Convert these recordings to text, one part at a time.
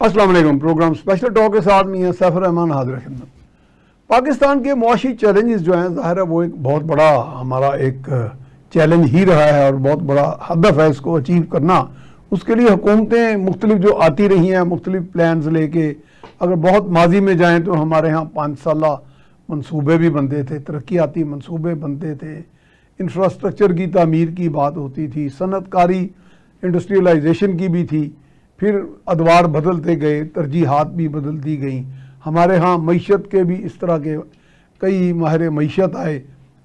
अस्सलाम वालेकुम। Programme special talk के साथ में सैफर रहमान हाजिर खिदमत। पाकिस्तान के मुआशी चैलेंजेस जो हैं, ज़ाहिर है वो एक बहुत बड़ा हमारा एक चैलेंज ही रहा है और बहुत बड़ा हदफ है इसको अचीव करना। उसके लिए हुकूमतें मुख्तलिफ जो आती रही हैं, मुख्तलिफ प्लान्स लेके, अगर बहुत माजी में जाएँ तो हमारे यहाँ 5 साला मनसूबे भी बनते थे, तरक्याती मनसूबे बनते थे, इंफ्रास्ट्रक्चर की तामीर की बात होती थी, सनतकारी इंडस्ट्रियलाइजेशन की भी थी। फिर अदवार बदलते गए, तरजीहात भी बदलती गई। हमारे यहाँ मईशत के भी इस तरह के कई माहिर मईशत आए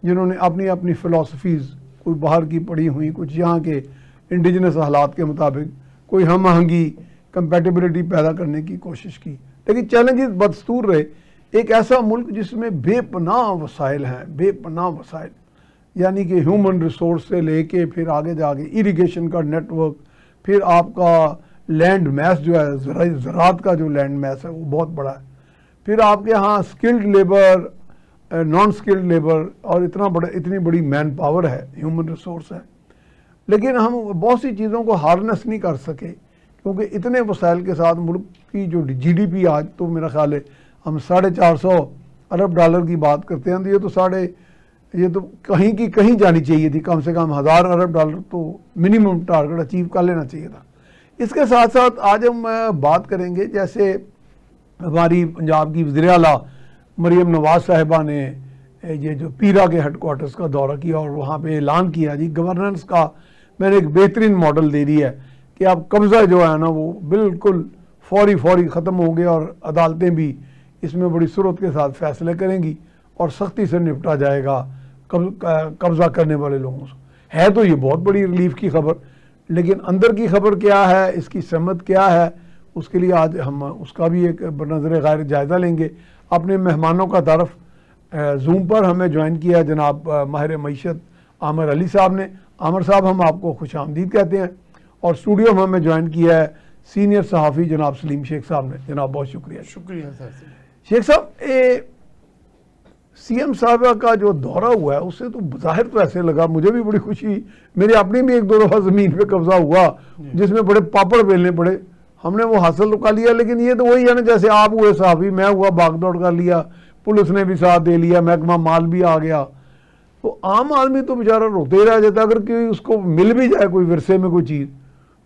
जिन्होंने अपनी अपनी फ़िलासफ़ीज़, कोई बाहर की पढ़ी हुई, कुछ यहाँ के इंडिजिनस हालात के मुताबिक कोई हम आहंगी कंपेटिबिलिटी पैदा करने की कोशिश की। लेकिन चैलेंजेस बदस्तूर रहे। एक ऐसा मुल्क जिसमें बेपनाह वसाइल हैं, बेपनाह वसाइल, यानी कि ह्यूमन रिसोर्स से लेके फिर आगे जाके इरिगेशन का नेटवर्क, फिर आपका लैंड मैस जो है, ज़राअत का जो लैंड मैस है वो बहुत बड़ा है, फिर आपके यहाँ skilled labour, non skilled labour, और इतनी बड़ी मैन पावर है, ह्यूमन रिसोर्स है। लेकिन हम बहुत सी चीज़ों को हार्नेस नहीं कर सके क्योंकि इतने वसाइल के साथ मुल्क की जो GDP आज तो मेरा ख्याल है हम 450 अरब डॉलर की बात करते हैं, तो ये तो कहीं की कहीं जानी चाहिए थी। कम से कम 1000 अरब डॉलर तो मिनिमम टारगेट अचीव कर लेना चाहिए था। इसके साथ साथ आज हम बात करेंगे, जैसे हमारी पंजाब की वज़ीर आला मरीम नवाज साहिबा ने ये जो पीरा के हेडक्वार्टर्स का दौरा किया और वहाँ पे ऐलान किया जी गवर्नेंस का मैंने एक बेहतरीन मॉडल दे दी है कि अब कब्ज़ा जो है ना वो बिल्कुल फौरी ख़त्म हो गया और अदालतें भी इसमें बड़ी सुरत के साथ फैसले करेंगी और सख्ती से निपटा जाएगा कब्ज़ा करने वाले लोगों से। है तो ये बहुत बड़ी रिलीफ की खबर, लेकिन अंदर की खबर क्या है, इसकी सहमत क्या है, उसके लिए आज हम उसका भी एक बनज़र गैर जायज़ा लेंगे। अपने मेहमानों का तारफ़ जूम पर हमें ज्वाइन किया है जनाब माहिर मईशत आमिर अली साहब ने। आमिर साहब, हम आपको खुश आमदीद कहते हैं। और स्टूडियो में हमें ज्वाइन किया है सीनियर सहाफ़ी जनाब सलीम शेख साहब ने। जनाब बहुत शुक्रिया। शुक्रिया सर। शेख साहब, CM साहब का जो दौरा हुआ है उससे तो ज़ाहिर तो ऐसे लगा, मुझे भी बड़ी खुशी, मेरी अपनी भी 1-2 दफ़ा ज़मीन पे कब्ज़ा हुआ जिसमें बड़े पापड़ बेलने पड़े, हमने वो हासिल तो कर लिया। लेकिन ये तो वही है ना, जैसे आप हुए सहाफ़ी, मैं हुआ भाग दौड़ कर लिया, पुलिस ने भी साथ दे लिया, महकमा माल भी आ गया, तो आम आदमी तो बेचारा रोते ही रह जाता। अगर कोई उसको मिल भी जाए कोई विरसे में कोई चीज़,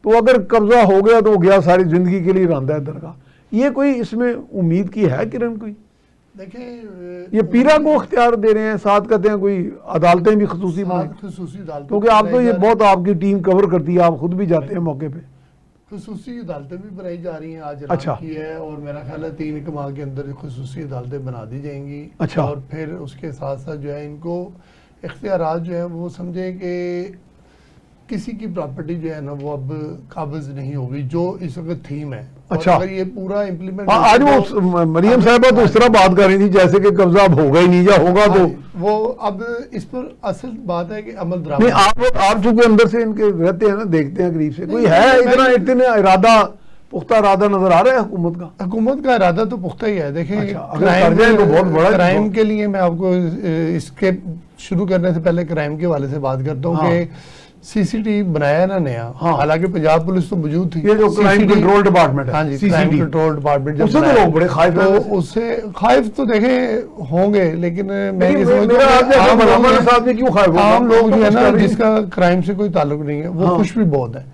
तो अगर कब्ज़ा हो गया तो हो गया, सारी ज़िंदगी के लिए रांदा है दरगाह। ये कोई इसमें उम्मीद की है किरण कोई? देखिए, ये पीरा को इख्तियार दे रहे हैं, साथ कहते हैं कोई अदालतें भी खसूसी बनाई, क्योंकि आप तो ये बहुत आपकी टीम कवर करती है, आप खुद भी जाते हैं मौके पे। खसूसी अदालतें भी बनाई जा रही हैं, आज अच्छा की है, और मेरा ख्याल है 3 माह के अंदर खसूसी अदालतें बना दी जाएंगी। अच्छा। और फिर उसके साथ साथ जो है इनको इख्तियारात जो है वो समझे कि किसी की प्रॉपर्टी जो है ना वो अब काबिज नहीं होगी, जो इस वक्त थीम है। अच्छा। अगर ये पूरा इम्प्लीमेंट, आज वो मरियम साहिबा तो इस तरह बात कर रही थी जैसे कि कब्जा अब होगा ही नहीं, या होगा तो वो अब इस पर असल बात है कि अमल नहीं। दरामद आप चूंकि अंदर से इनके रहते हैं ना, देखते हैं करीब से, कोई है इतना इरादा, पुख्ता इरादा नजर आ रहा है हुकूमत का? हुकूमत का इरादा तो पुख्ता ही है। देखिए, अच्छा, अगर कर जाए तो बहुत बड़ा क्राइम के लिए मैं आपको इसके शुरू करने से पहले क्राइम के वाले से बात करता हूँ कि CCTV बनाया ना नया। हालांकि पंजाब पुलिस तो मौजूद थी, ये जो क्राइम कंट्रोल डिपार्टमेंट है। हाँ जी, क्राइम कंट्रोल डिपार्टमेंट, उससे तो लोग बड़े खाइफ हैं। तो उससे खाइफ तो देखे होंगे, लेकिन मैं ये समझता हूँ आम लोग जो है ना, जिसका क्राइम से कोई ताल्लुक नहीं है, वो खुश भी बहुत है।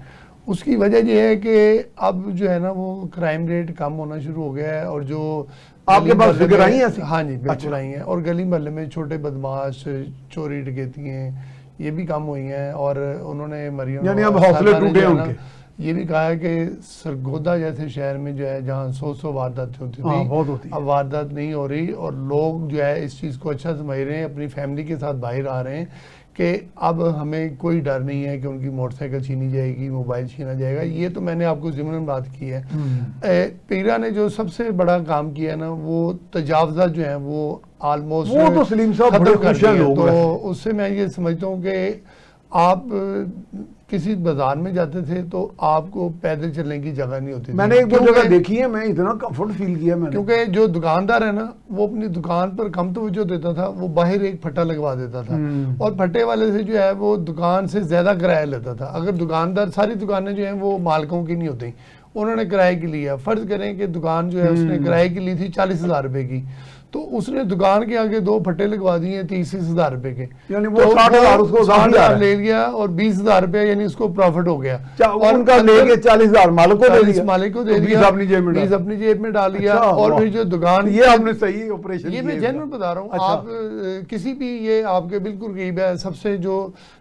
उसकी वजह यह है कि अब जो है ना वो क्राइम रेट कम होना शुरू हो गया है, और जो आपके पास फिगर आई है? हाँ जी, बिल्कुल आई है। और गली मोहल्ले में छोटे बदमाश, चोरी डकैतियाँ, ये भी कम हुई हैं। और उन्होंने मरियम, यानी अब हौसले टूटे उनके, ये भी कहा है कि सरगोदा जैसे शहर में जो है जहाँ 100 वारदात होती थी, बहुत होती है, अब वारदात नहीं हो रही। और लोग जो है इस चीज़ को अच्छा समझ रहे हैं, अपनी फैमिली के साथ बाहर आ रहे हैं कि अब हमें कोई डर नहीं है कि उनकी मोटरसाइकिल छीनी जाएगी, मोबाइल छीना जाएगा। ये तो मैंने आपको ज़िमरन बात की है। पीरा ने जो सबसे बड़ा काम किया ना, वो तजावज़ात जो है वो ऑलमोस्ट, वो तो सलीम साहब बड़े खुश हैं लोग। तो उससे मैं ये समझता हूँ कि आप किसी बाजार में जाते थे तो आपको पैदल चलने की जगह नहीं होती थी। मैंने 1-2 जगह देखी है, मैं इतना कंफर्ट फील किया मैंने, क्योंकि जो दुकानदार है ना वो अपनी दुकान पर कम तवज्जो देता था, वो बाहर एक फट्टा लगवा देता था, और फट्टे वाले से जो है वो दुकान से ज्यादा किराया लेता था। अगर दुकानदार, सारी दुकानें जो हैं वो मालिकों की नहीं होती, उन्होंने किराए की लिया। फर्ज करें कि दुकान जो है उसने किराए की ली थी 40,000 रुपए की, तो उसने दुकान के आगे 2 फट्टे लगवा दिए 30,000 रुपए के, यानी वो 60,000 उसको 60,000 ले लिया और 20,000 रुपए यानी उसको प्रॉफिट हो गया। और उनका लेके 40,000 मालिक को दे दिया, मालिक को दे तो दिया, 20 अपनी जेब में 20 अपनी जेब में डाल लिया। अच्छा, और फिर जो दुकान, ये आपने सही ऑपरेशन, ये मैं जेन्युइन बता रहा हूँ। अच्छा। आप किसी भी, ये आपके बिल्कुल करीब है, सबसे जो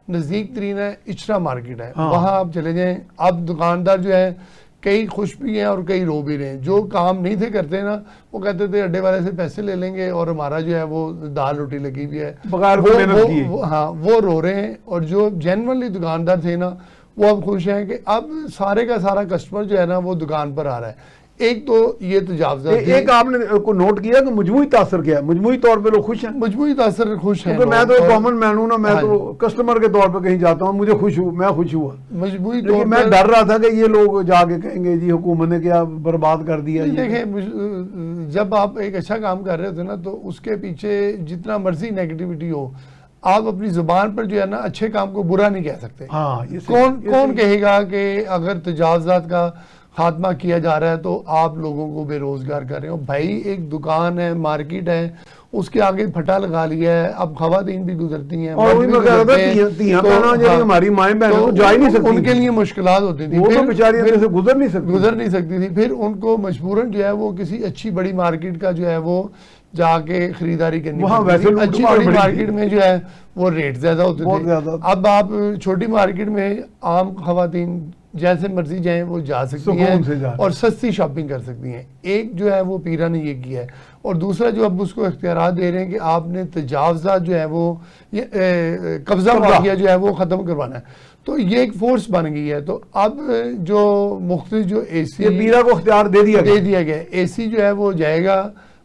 नजदीक तरीन है इचरा मार्केट है, हाँ। वहां आप चले जाएं। अब दुकानदार जो है कई खुश भी हैं और कई रो भी रहे हैं। जो काम नहीं थे करते ना, वो कहते थे अड्डे वाले से पैसे ले लेंगे और हमारा जो है वो दाल रोटी लगी हुई है, बगैर कोई मेहनत किए। हाँ, वो रो रहे हैं। और जो जेन्युइनली दुकानदार थे ना, वो अब खुश हैं कि अब सारे का सारा कस्टमर जो है ना वो दुकान पर आ रहा है। एक तो ये तजावज़ात, एक आपने को नोट किया कि मजमूई तासर क्या है, मजमूई तौर पे लोग खुश हैं, मजबूरी तासर खुश हैं। क्योंकि मैं तो कॉमन मैन हूं ना, मैं हाँ तो कस्टमर के तौर पे कहीं जाता हूँ, मुझे मैं खुश हुआ। मजबूरी लेकिन तौर मैं पर डर रहा था कि ये लोग जाके कहेंगे जी हुकूमत ने क्या बर्बाद कर दिया। ये देखें, जब आप एक अच्छा काम कर रहे होते हैं ना, तो उसके पीछे जितना मर्जी नेगेटिविटी हो, आप अपनी जुबान पर जो है ना अच्छे काम को बुरा नहीं कह सकते। हाँ, कौन कहेगा कि अगर तजावजात का खात्मा किया जा रहा है तो आप लोगों को बेरोजगार कर रहे हो। भाई एक दुकान है, मार्केट है, उसके आगे फटा लगा लिया है। अब खवातीन भी गुजरती हैं, और वही मैं कह रहा था, तियां बहना जो हमारी माएं बहनें तो जा ही नहीं सकती, उनके लिए मुश्किलात होती थी, वो तो बेचारियां से गुजर नहीं सकती थी। फिर उनको मजबूरन जो है वो किसी अच्छी बड़ी मार्केट का जो है वो जाके खरीदारी करनी पड़ती थी। अच्छी बड़ी मार्केट में जो है वो रेट ज्यादा होते थे। अब आप छोटी मार्केट में आम खवातीन जैसे मर्जी जाएं वो जा सकती हैं और सस्ती शॉपिंग कर सकती हैं। एक जो है वो पीरा ने ये किया है, और दूसरा जो अब उसको इख्तियारात दे रहे हैं कि आपने तजावज़ात जो है वो ये कब्जा माफिया जो है वो ख़त्म करवाना है। तो ये एक फोर्स बन गई है। तो अब जो मुख्तलिफ जो एसी पीरा को इख्तियार दे दिया गया, एसी जो है वो जाएगा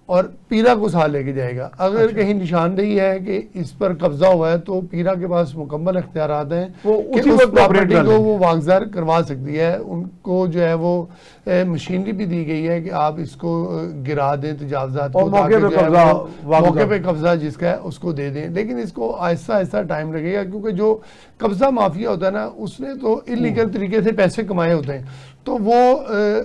और पीरा को साथ लेके जाएगा। अगर अच्छा। कहीं निशानदेही है कि इस पर कब्जा हुआ है तो पीरा के पास मुकम्मल इख्तियारात हैं कि उस प्रॉपर्टी को वो वागजार करवा सकती है। उनको जो है वो मशीनरी भी दी गई है कि आप इसको गिरा दें तजावजात को, मौके पे कब्जा जिसका है उसको दे दें। लेकिन इसको आहिस्ता आहिस्ता टाइम लगेगा, क्योंकि जो कब्जा माफिया होता है ना, उसने तो इलीगल तरीके से पैसे कमाए होते हैं, तो वो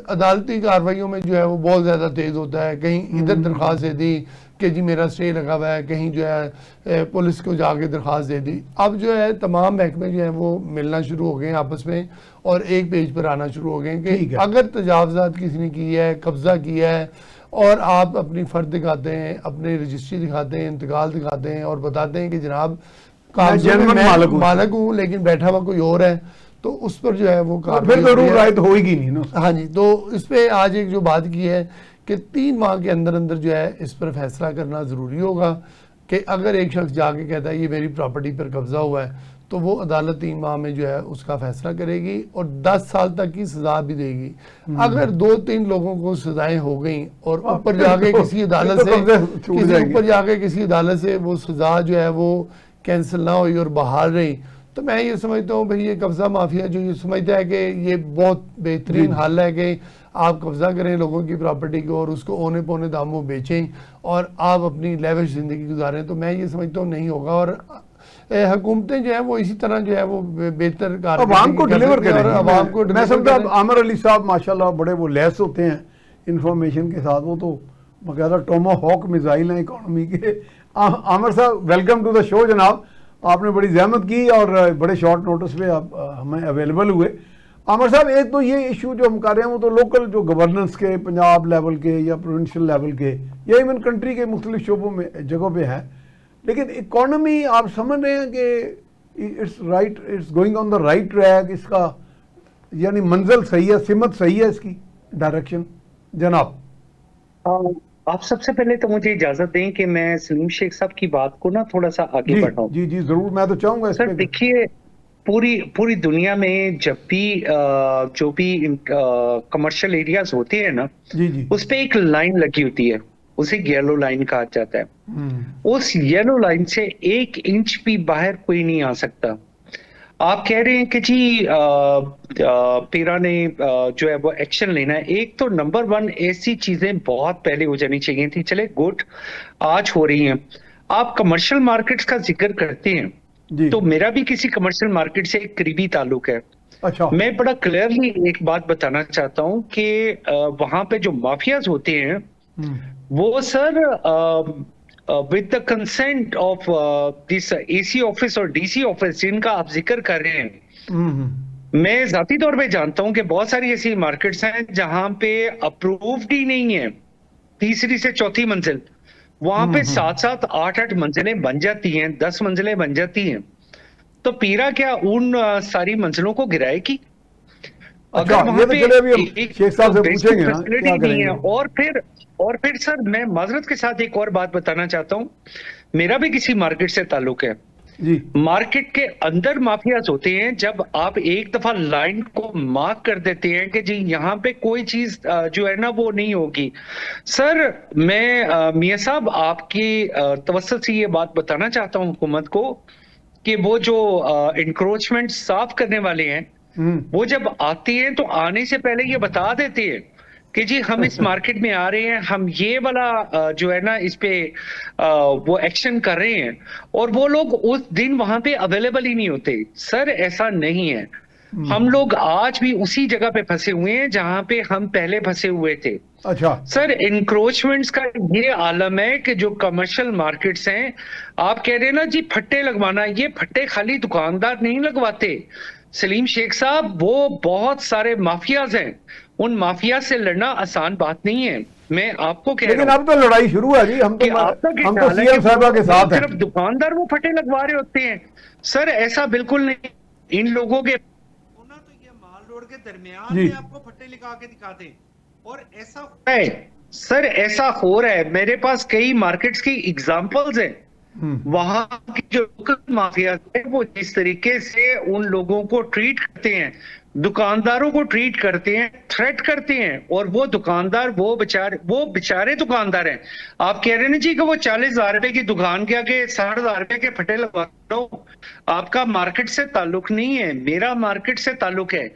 अदालती कार्रवाइयों में जो है वो बहुत ज़्यादा तेज़ होता है। कहीं इधर दरख्वास्त दे दी कि जी मेरा स्टे लगा हुआ है, कहीं जो है पुलिस को जाके दरख्वास्त दे दी। अब जो है तमाम महकमे जो है वो मिलना शुरू हो गए हैं आपस में और एक पेज पर आना शुरू हो गए हैं कि अगर तजावज़ात किसी ने की है, कब्जा किया है, और आप अपनी फ़र्द दिखाते हैं, अपने रजिस्ट्री दिखाते हैं, इंतकाल दिखाते हैं और बताते हैं कि जनाब मैं मालिक हूँ लेकिन बैठा हुआ कोई और है, तो उस पर जो है वो फिर तो राय तो होगी नहीं ना। हाँ जी, तो इस पे आज एक जो बात की है कि 3 माह के अंदर अंदर जो है इस पर फैसला करना ज़रूरी होगा कि अगर एक शख्स जाके कहता है ये मेरी प्रॉपर्टी पर कब्जा हुआ है, तो वो अदालत 3 माह में जो है उसका फैसला करेगी और 10 साल तक की सजा भी देगी। अगर 2-3 लोगों को सजाएं हो गई और ऊपर जाके किसी अदालत से वो सजा जो है वो कैंसिल ना हुई और बहाल रही, तो मैं ये समझता हूँ भाई ये कब्जा माफिया जो ये समझता है कि ये बहुत बेहतरीन हल है कि आप कब्जा करें लोगों की प्रॉपर्टी को और उसको औने पौने दामों बेचें और आप अपनी लेविश ज़िंदगी गुजारें, तो मैं ये समझता हूँ नहीं होगा। और हुकूमतें जो है वो इसी तरह जो है वो बेहतर आवाम को डिलीवर करें। मैं समझता हूँ आमिर अली साहब माशाल्लाह बड़े वो लैस होते हैं इंफॉर्मेशन के साथ, वो तो बकायदा टोमाहॉक मिसाइल हैं इकॉनमी के। आमिर साहब वेलकम टू द शो जनाब, आपने बड़ी जहमत की और बड़े शॉर्ट नोटिस पे आप हमें अवेलेबल हुए। आमिर साहब, एक तो ये इशू जो हम कर रहे हैं वो तो लोकल जो गवर्नेंस के पंजाब लेवल के या प्रोविंशियल लेवल के या इवन कंट्री के मुख्तलिफ शोबों में जगहों पे है, लेकिन इकॉनमी आप समझ रहे हैं कि it's going on the right track, इसका यानी मंजिल सही है, सिमत सही है, इसकी डायरेक्शन जनाब? आप सबसे पहले तो मुझे इजाजत दें कि मैं सलीम शेख साहब की बात को ना थोड़ा सा आगे बढ़ाऊं। जी जी जरूर, मैं तो चाहूंगा। सर देखिए, पूरी दुनिया में जब भी जो भी कमर्शियल एरियाज होते हैं ना, जी उस पे एक लाइन लगी होती है, उसे येलो लाइन कहा जाता है। उस येलो लाइन से 1 इंच भी बाहर कोई नहीं आ सकता। आप कह रहे हैं कि जी पीरा ने जो है वो एक्शन लेना है। एक तो नंबर 1 ऐसी चीजें बहुत पहले हो जानी चाहिए थी, चले गुड आज हो रही हैं। आप कमर्शियल मार्केट्स का जिक्र करते हैं, तो मेरा भी किसी कमर्शियल मार्केट से एक करीबी ताल्लुक है। अच्छा। मैं बड़ा क्लियरली एक बात बताना चाहता हूं कि वहां पे जो माफियाज होते हैं हम्म वो sir with the consent of this AC office और डीसी ऑफिस जिनका आप जिक्र कर रहे हैं, हम्म मैं जाती तौर पे जानता हूं कि बहुत सारी ऐसी मार्केट्स हैं जहां पे अप्रूव्ड ही नहीं है तीसरी से चौथी मंजिल, वहां पे हम्म। 7-7 8-8 मंजिलें बन जाती हैं, 10 मंजिलें बन जाती हैं। तो पीरा क्या उन सारी मंजिलों को गिराए की? अच्छा, अगर वहां ये तो पे चले अभी हम एक शेख साहब से बेसिक पूछेंगे ना फैसिलिटी क्या नहीं है, करेंगे। और फिर सर मैं माजरत के साथ एक और बात बताना चाहता हूं, मेरा भी किसी मार्केट से ताल्लुक है। जी। मार्केट के अंदर माफियाज होते हैं, जब आप एक दफा लाइन को मार्क कर देते हैं कि जी यहाँ पे कोई चीज जो है ना वो नहीं होगी। सर मैं मियां साहब आपकी तवज्जो से ये बात बताना चाहता हूँ हुकूमत को कि वो जो इंक्रोचमेंट साफ करने वाले हैं हम्म। वो जब आती हैं तो आने से पहले ये बता देते हैं कि जी हम इस मार्केट में आ रहे हैं, हम ये वाला जो है ना इस पे वो एक्शन कर रहे हैं, और वो लोग उस दिन वहां पे अवेलेबल ही नहीं होते। सर ऐसा नहीं है, हम हम्म। लोग आज भी उसी जगह पे फंसे हुए हैं जहां पे हम पहले फंसे हुए थे। अच्छा। सर इंक्रोचमेंट्स का ये आलम है कि जो कमर्शियल मार्केट्स हैं, आप कह रहे हैं ना जी फट्टे लगवाना, ये फट्टे खाली दुकानदार नहीं लगवाते सलीम शेख साहब, वो बहुत सारे माफियाज हैं। उन माफिया से लड़ना आसान बात नहीं है। मैं आपको कह रहा लेकिन हूं अब तो लड़ाई शुरू है जी, कि आपका क्या हम तो ख्याल है कि सीएम साहबा के वो साथ हैं। सिर्फ दुकानदार वो फटे लगवा रहे होते हैं? सर ऐसा बिल्कुल नहीं, इन लोगों के होना तो ये माल रोड के दरमियान जी। में आपको फट्टे लगा के दिखा दे, और ऐसा है। सर ऐसा हो रहा है, मेरे पास कई मार्केट्स की एग्जांपल्स हैं। हम्म वहां की जो लोकल माफिया है वो जिस तरीके से उन लोगों को ट्रीट करते हैं, दुकानदारों को ट्रीट करते हैं, थ्रेट करते हैं, और वो दुकानदार वो बेचारे दुकानदार हैं। आप कह रहे हैं ना जी कि वो 40,000 रुपए की दुकान के आगे 60,000 रुपए के फटे लगवा दो। आपका मार्केट से ताल्लुक नहीं है, मेरा मार्केट से ताल्लुक है।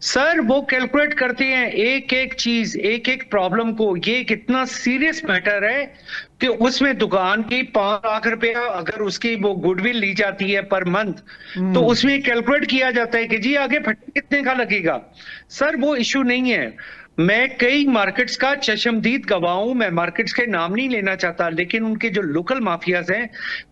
सर वो कैलकुलेट करते हैं एक एक चीज, एक एक प्रॉब्लम को। ये एक इतना सीरियस मैटर है कि उसमें दुकान की 5 लाख रुपया अगर उसकी वो गुडविल ली जाती है पर मंथ, तो हम्म। उसमें कैलकुलेट किया जाता है कि जी आगे फट्टे कितने का लगेगा। सर वो इशू नहीं है। मैं कई मार्केट्स का चशमदीद गवाह हूं, मैं मार्केट्स के नाम नहीं लेना चाहता, लेकिन उनके जो लोकल माफियाज हैं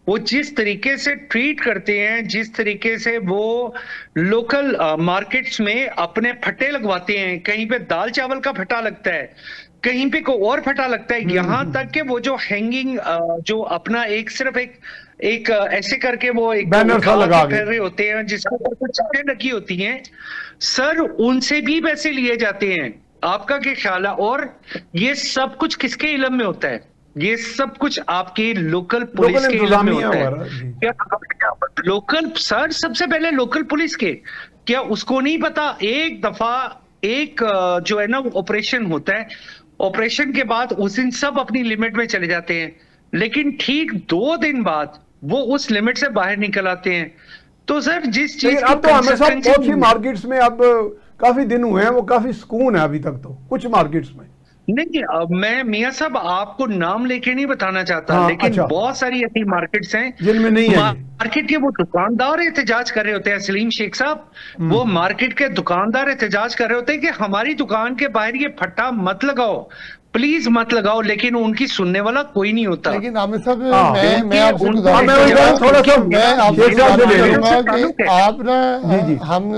वो जिस तरीके से ट्रीट करते हैं, जिस तरीके से वो लोकल मार्केट्स में अपने फट्टे लगवाते हैं, कहीं पे दाल चावल का फटा लगता है, कहीं पे कोई और फटा लगता है, यहां तक कि वो जो हैंगिंग जो अपना एक सिर्फ एक एक ऐसे करके वो एक बैनर सा उठा लगा के के। फेर रहे होते हैं जिसके ऊपर कुछ चीजें लगी होती हैं, सर उनसे भी पैसे लिए जाते हैं। आपका क्या ख्याल है? और ये सब कुछ किसके इलम में होता है? ये सब कुछ आपकी लोकल पुलिस लोकल के इलम में इंतजामिया होता है। वगैरह जी। क्या लोकल सर, सबसे पहले लोकल पुलिस के, क्या उसको नहीं पता? एक दफा एक जो है ना ऑपरेशन होता है, ऑपरेशन के बाद उस दिन सब अपनी लिमिट में चले जाते हैं, लेकिन ठीक 2 दिन बाद वो उस लिमिट से बाहर निकल आते हैं। तो सर जिस चीज लेकिन की अब तो हमें सब बहुत सी कंसिस्टेंसी, मार्केट्स में अब काफी दिन हुए हैं, वो काफी सुकून है अभी तक तो कुछ मार्केट्स में। नहीं अब मैं मियां साहब आपको नाम लेके नहीं बताना चाहता, हाँ, लेकिन अच्छा। बहुत सारी ऐसी मार्केट्स हैं जिनमें नहीं है ये। मार्केट के वो दुकानदार एहतजाज कर रहे होते हैं सलीम शेख साहब, वो मार्केट के दुकानदार एहतजाज कर रहे होते हैं कि हमारी दुकान के बाहर ये फट्टा मत लगाओ, प्लीज मत लगाओ, लेकिन उनकी सुनने वाला कोई नहीं होता। लेकिन आमिर साहब, हाँ, मैं आपसे उनके- गुजारिश मैं वही करूंगा, थोड़ा सा मैं आपसे शेख साहब से ले गुजारिश लूं। करूंगा कि आप ना जी, जी। हम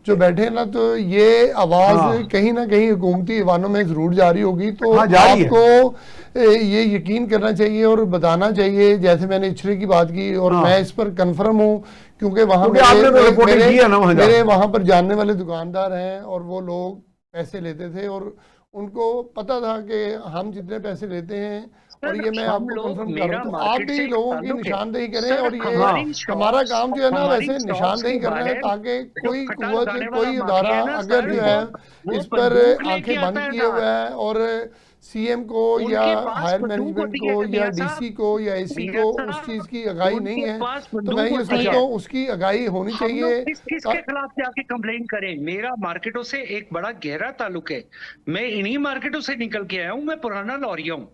जो बैठे हैं ना, तो ये आवाज हाँ। कहीं ना कहीं हुकूमती ईवानों में जरूर जारी होगी। तो हाँ, जारी है। आपको ये यकीन करना चाहिए और बताना चाहिए, जैसे मैंने इचरे की बात की, और हाँ। मैं इस पर कन्फर्म हूँ क्योंकि वहाँ क्योंकि आपने तो रिपोर्टिंग की है ना वहाँ मेरे जाके। वहाँ पर जानने वाले दुकानदार हैं, और वो लोग पैसे लेते थे और उनको पता था कि हम जितने पैसे लेते हैं, और ये मैं हम आपको लोग, कंफर्म कर रहा मेरा हूँ। तो आप मार्केट भी से लोगों की ताल्लुक है। निशानदेही करें, सर, और ये हमारी हमारा शॉप्स- काम जो है ना, हमारी वैसे शॉप्स निशानदेही के करना है, बाहर ताकि जो कोई फटा कुव्वत, लगाने वाला कोई माफिया इदारा है ना अगर सर, जो है वो इस पर बंदूक आंखें लेके बंद आता है किए हुए है, और सीएम को या उनके पास हायर बंदूक मैनेजमेंट होती को है या मियां साहब, डीसी को या एसी मियां को साहब, उस चीज की आगाही नहीं उनके है। पास तो बंदूक मैं ये होती समझता है। हूँ उसकी आगाही होनी हम चाहिए। लोग किसके खिलाफ जाके कंप्लेंट करें? मेरा मार्केटों से एक बड़ा गहरा ताल्लुक है। मैं इन्हीं मार्केटों से निकल के आया हूं, मैं पुराना लौरिया हूं।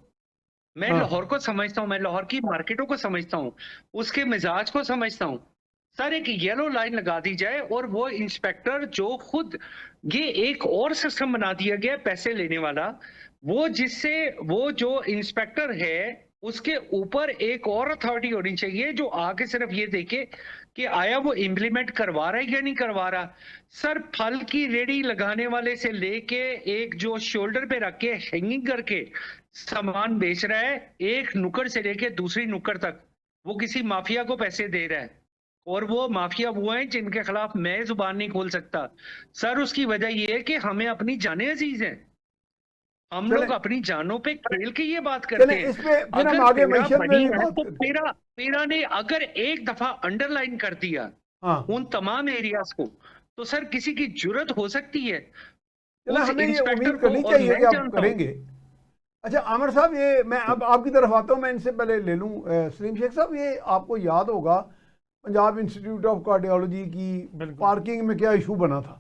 मैं हाँ। लाहौर को समझता हूं, मैं लाहौर की मार्केटों को समझता हूं, उसके मिजाज को समझता हूं। सर एक येलो लाइन लगा दी जाए और वो इंस्पेक्टर जो खुद, ये एक और सिस्टम बना दिया गया है पैसे लेने वाला, वो जिससे वो जो इंस्पेक्टर है उसके ऊपर एक और अथॉरिटी होनी चाहिए जो आके सिर्फ ये देखे कि आया वो इम्प्लीमेंट करवा रहा है या नहीं करवा रहा। सर फल की रेडी लगाने वाले से लेके एक जो शोल्डर पे रख के हैंगिंग करके सामान बेच रहा है, एक नुक्कड़ से लेके दूसरी नुक्कड़ तक वो किसी माफिया को पैसे दे रहा है, और वो माफिया वो हैं जिनके खिलाफ मैं जुबान नहीं खोल सकता। सर उसकी वजह ये है कि हमें अपनी जानें अजीज हैं, हम चले- लोग अपनी जानों पे खेल के ये बात करते चले हैं। इस पे फिर हम अगर आगे पेड़ा मैशर बनी में है बात तो करते हैं। पेड़ा ने अगर एक दफा अंडरलाइन कर दिया हाँ, उन तमाम एरियाज को, तो सर किसी की जुर्रत हो सकती है चलो उस हमें ये इंस्पेक्टर उम्मीद को, करनी और चाहिए मैं कि आप जानता हूं। करेंगे। अच्छा आमिर साहब, ये मैं अब आपकी तरफ आता हूँ, मैं इनसे पहले ले लूँ सलीम शेख साहब, ये आपको याद होगा पंजाब इंस्टीट्यूट ऑफ कार्डियोलॉजी की पार्किंग में क्या इशू बना था।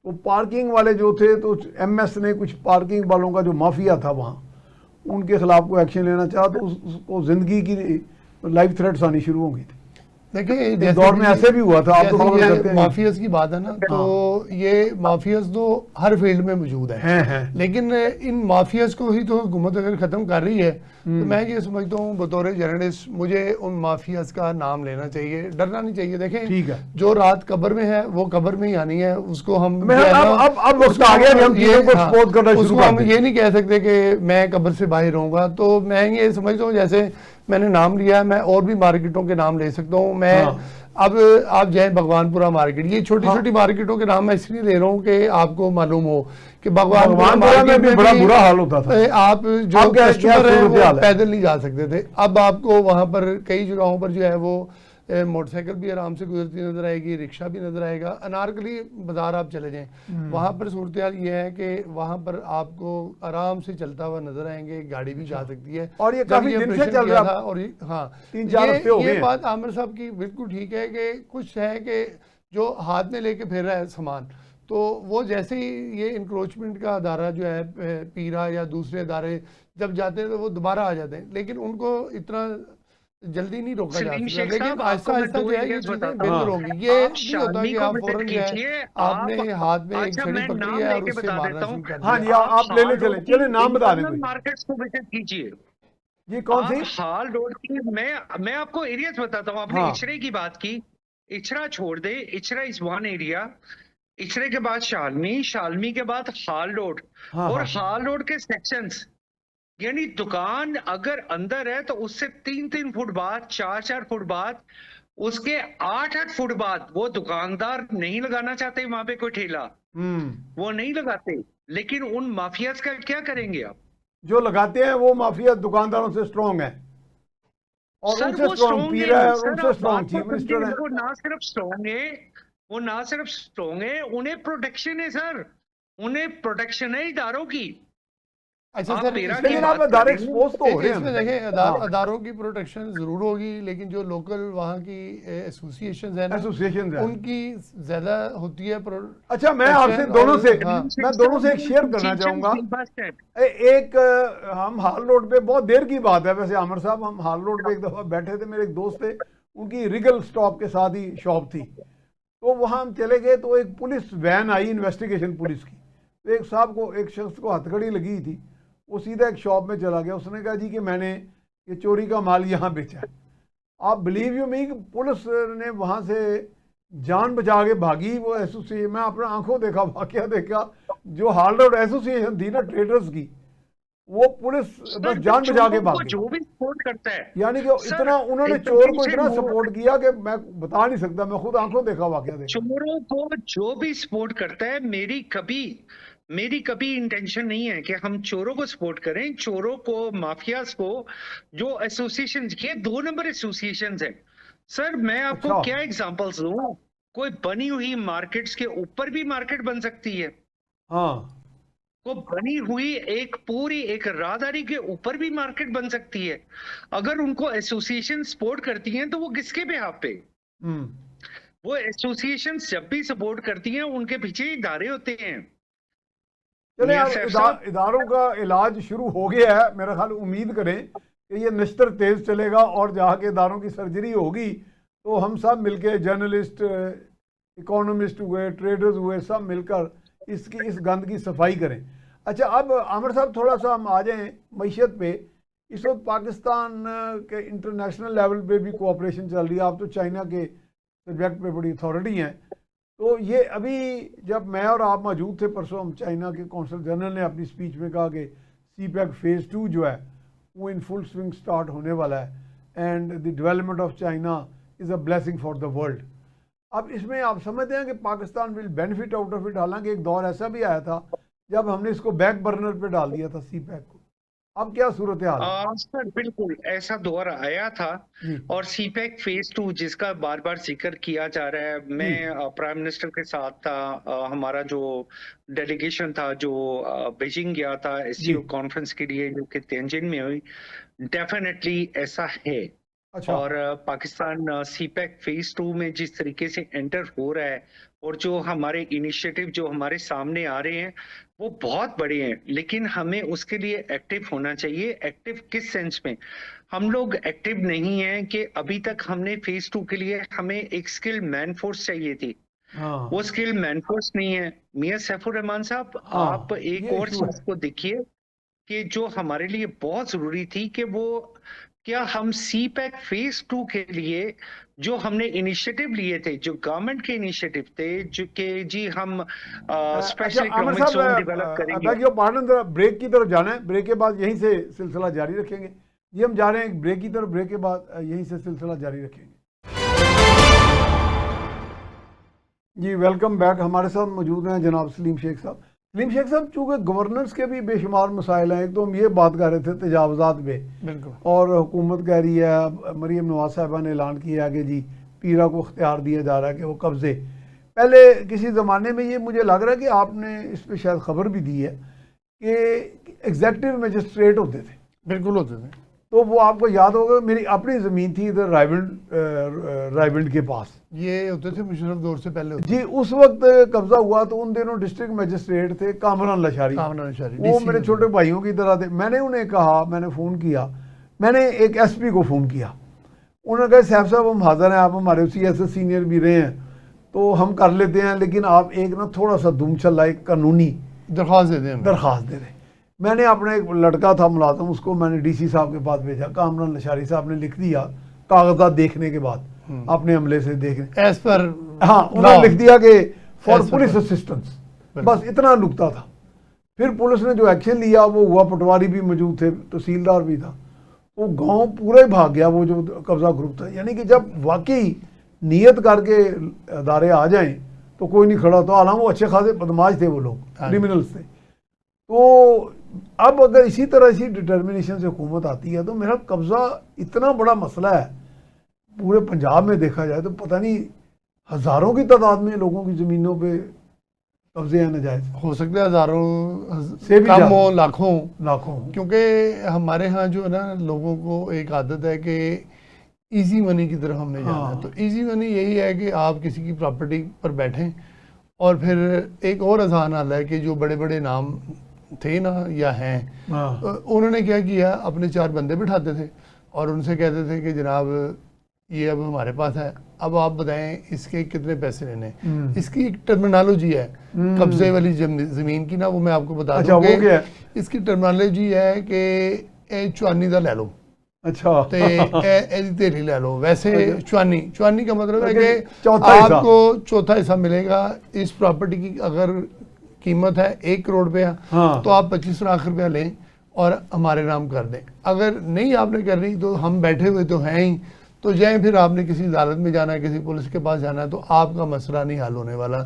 तो पार्किंग वाले जो थे, तो एमएस ने कुछ पार्किंग वालों का जो माफिया था वहाँ, उनके खिलाफ कोई एक्शन लेना चाहा तो उसको जिंदगी की लाइफ थ्रेट्स आनी शुरू हो गई थी। देखिए एक दौर में ऐसे भी हुआ था, आप तो जैसे खबर ये करते हैं। माफियाज की बात है ना, तो ये माफियाज तो हर फील्ड में मौजूद है, हैं। लेकिन इन माफियाज को ही तो हुकूमत अगर खत्म कर रही है तो मैं ये समझता हूँ बतौर जर्नलिस्ट मुझे उन माफियाज का नाम लेना चाहिए, डरना नहीं चाहिए। देखें ठीक है। जो रात कब्र में है वो कब्र में ही आनी है, उसको हम मैं जो है ना, अब वक्त आ गया कि हम चीजों को expose करना शुरू उसको कर हम दें। ये नहीं कह सकते कि मैं कब्र से बाहर रहूंगा। तो मैं ये समझता हूँ जैसे मैंने नाम लिया है, मैं और भी मार्केटों के नाम ले सकता हूँ। मैं अब आप जाए भगवानपुरा मार्केट, ये छोटी छोटी मार्केटों के नाम मैं इसलिए ले रहा हूँ कि आपको मालूम हो कि भगवानपुरा में भी बड़ा बुरा हाल होता था। आप जो अब क्या कस्टमर है सूरत हाल वो है? पैदल नहीं जा सकते थे। अब आपको वहां पर कई जगहों पर जो है वो मोटरसाइकिल भी आराम से गुजरती नजर आएगी, रिक्शा भी नजर आएगा। अनारकली बाजार आप चले जाएं, वहां पर सूरत हाल ये है कि वहां पर आपको आराम से चलता हुआ नजर आएंगे, गाड़ी भी जा सकती है। और ये जब काफी दिन से ऑपरेशन चल किया रहा था, और हाँ 3-4 हफ्ते हो गए ये हैं। बात आमिर साहब की बिल्कुल ठीक है कि कुछ है कि जो हाथ में लेके फिर रहा है सामान, तो वो जैसे ही ये इंक्रोचमेंट का अदारा जो है पीरा या दूसरे अदारे जब जाते हैं तो वो दोबारा आ जाते हैं, लेकिन उनको इतना जल्दी नहीं रोका जा सलीम सकता। शेख लेकिन साहब, आहिस्ता आपको मैं आहिस्ता दो जो है ये एरियाज चीजें बताता बेहतर हूं। होंगी। ये आप नहीं होता शालनी कि को आप विजिट फौरन जो है कीजिए, आपने हाथ में एक अच्छा छड़ी मैं पकड़ी नाम है और लेके उससे बता मारना देता हूँ। शुरू कर हाँ दिया। जी, आप ले चले चले, नाम बता दें कोई। मार्केट्स को विजिट कीजिए। ये कौन आप सी? हाल रोड की, मैं आपको एरियाज बताता हूँ। आपने हाँ। इचरे की बात की, इचरा छोड़ दे, इचरा इज वन एरिया। इचरे के बाद शालमी, शालमी के बाद हाल रोड, हाँ, और हाँ। हाल रोड के सेक्शंस, यानी दुकान अगर अंदर है तो उससे 3-3 फुट बाद, 4-4 फुट बाद, उसके 8-8 फुट बाद वो दुकानदार नहीं लगाना चाहते वहां पे कोई ठेला, वो नहीं लगाते। लेकिन उन माफियाज का क्या करेंगे आप? जो लगाते हैं वो माफिया दुकानदारों से स्ट्रांग है, और सर उनसे वो स्ट्रांग स्ट्रॉन्ग पीरा है, है, और सर उनसे आप स्ट्रांग बात को चीफ मिनिस्टर है। वो ना सिर्फ स्ट्रॉन्ग है, वो ना सिर्फ स्ट्रॉन्ग है, उन्हें प्रोटेक्शन है सर, उन्हें प्रोटेक्शन है इदारों की। अच्छा आप सर, पेरा इसमें की लेकिन आप बात अदारे कर रहे हैं। एक्सपोज तो हो रहे इसमें हैं। देखें हाँ। अदारों की प्रोटेक्शन जरूर होगी, लेकिन जो लोकल वहाँ की एसोसिएशन है ना, एसोसिएशन है। उनकी ज्यादा होती है अच्छा मैं आपसे दोनों से, हाँ। मैं दोनों से एक शेयर करना चाहूंगा। एक हम हाल रोड पे, बहुत देर की बात है वैसे आमिर साहब, हम हाल रोड पे एक दफ़ा बैठे थे, मेरे एक दोस्त थे, उनकी रिगल स्टॉप के साथ ही शॉप थी, तो वहाँ हम चले गए तो एक police when I, investigation police की। तो एक साहब को, एक शख्स को हथकड़ी लगी थी, वो सीधा एक शॉप में चला गया, उसने कहा जी कि मैंने ये चोरी का माल यहाँ बेचा है। आप बिलीव यू मी, पुलिस ने वहाँ से जान बचा के भागी। वो एसोसिएशन, मैं अपने आंखों देखा, वाकया देखा, जो हाल रोड एसोसिएशन थी ना ट्रेडर्स की, वो पुलिस बस जान बचा के भागी। जो भी सपोर्ट करता है, यानी कि इतना उन्होंने चोर को इतना सपोर्ट किया कि मैं बता नहीं सकता, मैं खुद आंखों देखा, वाकया देखा। चोरों को जो भी सपोर्ट करता है, मेरी कभी इंटेंशन नहीं है कि हम चोरों को सपोर्ट करें। चोरों को, माफियाज को, जो एसोसिएशन, ये 2 नंबर एसोसिएशन है सर। मैं आपको अच्छा। क्या एग्जांपल्स दूं? कोई बनी हुई मार्केट्स के ऊपर भी मार्केट बन सकती है, हाँ, वो बनी हुई एक पूरी एक राहदारी के ऊपर भी मार्केट बन सकती है। अगर उनको एसोसिएशन सपोर्ट करती हैं तो वो किसके बेहाफ पे? वो एसोसिएशन जब भी सपोर्ट करती हैं उनके पीछे इदारे होते हैं। चले मियां यार, साहब साहब, इदारों का इलाज शुरू हो गया है मेरा ख्याल। उम्मीद करें कि ये नश्तर तेज चलेगा और जहाँ के इदारों की सर्जरी होगी तो हम सब मिलके जर्नलिस्ट, इकोनॉमिस्ट हुए, ट्रेडर्स हुए, सब मिलकर इस गंद की सफाई करें। अच्छा, अब आमिर साहब थोड़ा सा हम आ जाएं मईशत पे। इस वक्त पाकिस्तान के इंटरनेशनल लेवल पे भी कोऑपरेशन चल रही है। आप तो चाइना के सब्जेक्ट पे बड़ी अथॉरिटी हैं, तो ये अभी जब मैं और आप मौजूद थे परसों, हम चाइना के कौंसल जनरल ने अपनी स्पीच में कहा कि CPEC फेज़ 2 जो है वो इन फुल स्विंग स्टार्ट होने वाला है, and the development of China is a blessing for the world. अब इसमें आप समझते हैं कि Pakistan will benefit out of it. हालांकि एक दौर ऐसा भी आया था जब हमने इसको बैक बर्नर पे डाल दिया था CPEC को। अब क्या सूरत हाल है? सर बिल्कुल ऐसा दौर आया था। जी और CPEC फेज 2 जिसका बार बार जिक्र किया जा रहा है, जी मैं प्राइम मिनिस्टर के साथ था। हमारा जो डेलीगेशन था जो बीजिंग गया था जी SCO कॉन्फ्रेंस के लिए, जो कि तेंजिन में हुई। डेफिनेटली ऐसा है। अच्छा और पाकिस्तान CPEC फेज 2 में जिस तरीके से एंटर हो रहा है, और जो हमारे इनिशिएटिव जो हमारे सामने आ रहे हैं वो बहुत बड़े हैं, लेकिन हमें उसके लिए एक्टिव होना चाहिए। एक्टिव किस सेंस में? हम लोग एक्टिव नहीं हैं कि अभी तक हमने फेज 2 के लिए हमें एक स्किल मैन फोर्स चाहिए थी, हाँ वो स्किल मैन फोर्स नहीं है। मियां सैफुर रहमान साहब, आप हाँ एक ये और इशू है। चीज को देखिए कि जो हमारे लिए बहुत जरूरी थी कि वो क्या हम CPEC फेज 2 के लिए जो हमने इनिशिएटिव लिए थे, जो गवर्नमेंट के इनिशिएटिव थे, जो कि जी हम अच्छा special Aamir economic zone develop साहब, करेंगे। बैग योर पार्टनर, जरा ब्रेक की तरफ जाना है। ब्रेक के बाद यहीं से सिलसिला जारी रखेंगे। जी हम जा रहे हैं ब्रेक की तरफ। ब्रेक के बाद यहीं से सिलसिला जारी रखेंगे। जी वेलकम बैक। हमारे साथ मौजूद हैं जनाब सलीम शेख साहब। सलीम शेख साहब, चूँकि गवर्नेंस के भी बेशुमार मसाइल हैं, एक तो हम ये बात कर रहे थे तजावज़ात पे, बिल्कुल। और हुकूमत कह रही है, मरीम नवाज साहिबा ने ऐलान किया कि जी पीरा को इख्तियार दिया जा रहा है कि वो कब्ज़े। पहले किसी ज़माने में ये मुझे लग रहा है कि आपने इस पर शायद ख़बर भी दी है कि एग्जेक्टिव मजिस्ट्रेट होते थे, बिल्कुल होते थे। तो वो आपको याद होगा, मेरी अपनी ज़मीन थी इधर रायविंड के पास। ये होते थे मुशर्रफ दौर से पहले होते जी उस वक्त कब्जा हुआ तो उन दिनों डिस्ट्रिक्ट मजिस्ट्रेट थे कामरान लशारी। कामरान लशारी, वो DC मेरे छोटे भाइयों की तरह थे। मैंने उन्हें कहा, मैंने फ़ोन किया, मैंने एक SP को फ़ोन किया। उन्होंने कहा साहब हम हाजिर हैं, आप हमारे CSS सीनियर भी रहे हैं तो हम कर लेते हैं, लेकिन आप एक ना थोड़ा सा दुम चला एक कानूनी दरख्वास्त दे दें हमें। दरख्वास्त दे दें। मैंने अपना एक लड़का था मुलाजम, उसको मैंने DC साहब के पास भेजा। कामरान लशारी साहब ने लिख दिया कागजात देखने के बाद, अपने अमले से देखने, एज पर हाँ उन्होंने लिख दिया कि फॉर ऐसा पुलिस कर- असिस्टेंस, बस इतना नुकता था। फिर पुलिस ने जो एक्शन लिया वो हुआ, पटवारी भी मौजूद थे, तहसीलदार भी था, वो गांव पूरा ही भाग गया वो जो कब्जा ग्रुप था। यानी कि जब वाकई नियत करके अदारे आ जाएं तो कोई नहीं खड़ा होता। हालांकि वो अच्छे खासे बदमाश थे, वो लोग क्रिमिनल्स थे। तो अब अगर इसी तरह इसी डिटर्मिनेशन से हुकूमत आती है तो मेरा कब्जा इतना बड़ा मसला है पूरे पंजाब में देखा जाए तो पता नहीं हज़ारों की तादाद में लोगों की ज़मीनों पे कब्जे हैं नजायज़, हो सकता है हजारों से भी कम ज्यादा। हो, लाखों। लाखों। क्योंकि हमारे यहाँ जो है ना, लोगों को एक आदत है कि इजी मनी की तरफ हमने जाना है। हाँ। तो इजी मनी यही है कि आप किसी की प्रॉपर्टी पर बैठें, और फिर एक और आसान हाल है कि जो बड़े बड़े नाम थे ना या हैं, हाँ उन्होंने क्या किया, अपने 4 बंदे बिठाते थे और उनसे कहते थे कि जनाब ये अब हमारे पास है, अब आप बताएं इसके कितने पैसे लेने हैं। इसकी एक टर्मिनोलॉजी है कब्जे वाली ज़मीन की ना, वो मैं आपको बता अच्छा दूं वो क्या है? कि इसकी टर्मिनोलॉजी है कि चुआनी का ले लो, अच्छा ते एदी तेरी ले लो। वैसे चुआनी का मतलब है कि चौथा हिस्सा। आपको चौथा हिस्सा मिलेगा। इस प्रॉपर्टी की अगर कीमत है 1 करोड़ रुपया, हाँ। तो आप 25 लाख रुपया लें और हमारे नाम कर दें। अगर नहीं आपने करनी तो हम बैठे हुए तो हैं ही, तो जाए फिर आपने किसी अदालत में जाना है, किसी पुलिस के पास जाना है, तो आपका मसला नहीं हल होने वाला।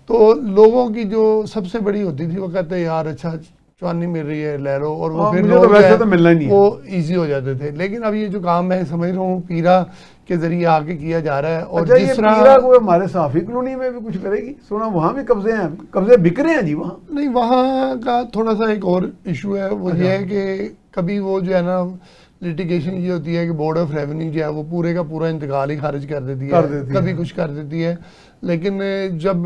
तो लोगों की जो सबसे बड़ी होती थी वो कहते हैं यार अच्छा चुआनी मिल रही है ले लो, और वो हाँ, फिर मुझे लोग तो जो वैसे है, तो मिलना ही नहीं है। वो ईजी हो जाते थे। लेकिन अब ये जो काम मैं समझ रहा हूँ पीरा के जरिए आके किया जा रहा है। और अच्छा ये जिस पीरा तरह को हमारे साफी कॉलोनी में भी कुछ करेगी, सुना वहाँ भी कब्जे हैं, कब्जे बिक रहे हैं जी वहाँ। नहीं, वहाँ का थोड़ा सा एक और इशू है, वो ये है कि कभी वो जो है ना लिटिगेशन ये होती है कि बोर्ड ऑफ रेवेन्यू जो है वो पूरे का पूरा इंतकाल ही खारिज कर देती है, कभी कुछ कर देती है। लेकिन जब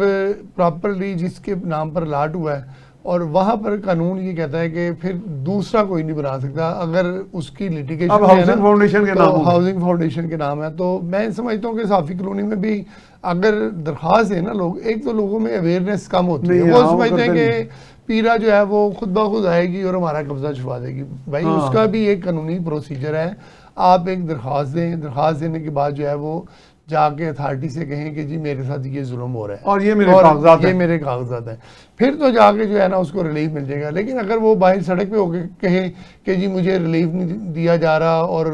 प्रॉपरली जिसके नाम पर अलाट हुआ है और वहाँ पर कानून ये कहता है कि फिर दूसरा कोई नहीं बना सकता अगर उसकी लिटिगेशन अब हाउसिंग फाउंडेशन के नाम हो गए। हाउसिंग फाउंडेशन के नाम है। तो मैं समझता हूँ कि साफी कॉलोनी में भी अगर दरख्वास्त है ना लोग, एक तो लोगों में अवेयरनेस कम होती है, नहीं, वो हाँ, वो समझते हैं करते कि पीरा जो है वो खुद ब खुद आएगी और हमारा कब्जा छुपा देगी। भाई हाँ। उसका भी एक कानूनी प्रोसीजर है। आप एक दरख्वास्त दें, दरख्वास्त देने के बाद जो है वो जाके अथॉरिटी से कहें कि जी मेरे साथ ये जुल्म हो रहा है और ये मेरे कागजात ये हैं। मेरे कागजात हैं, फिर तो जाके जो है ना उसको रिलीफ मिल जाएगा। लेकिन अगर वो बाहर सड़क पे होके कहे कि जी मुझे रिलीफ नहीं दिया जा रहा और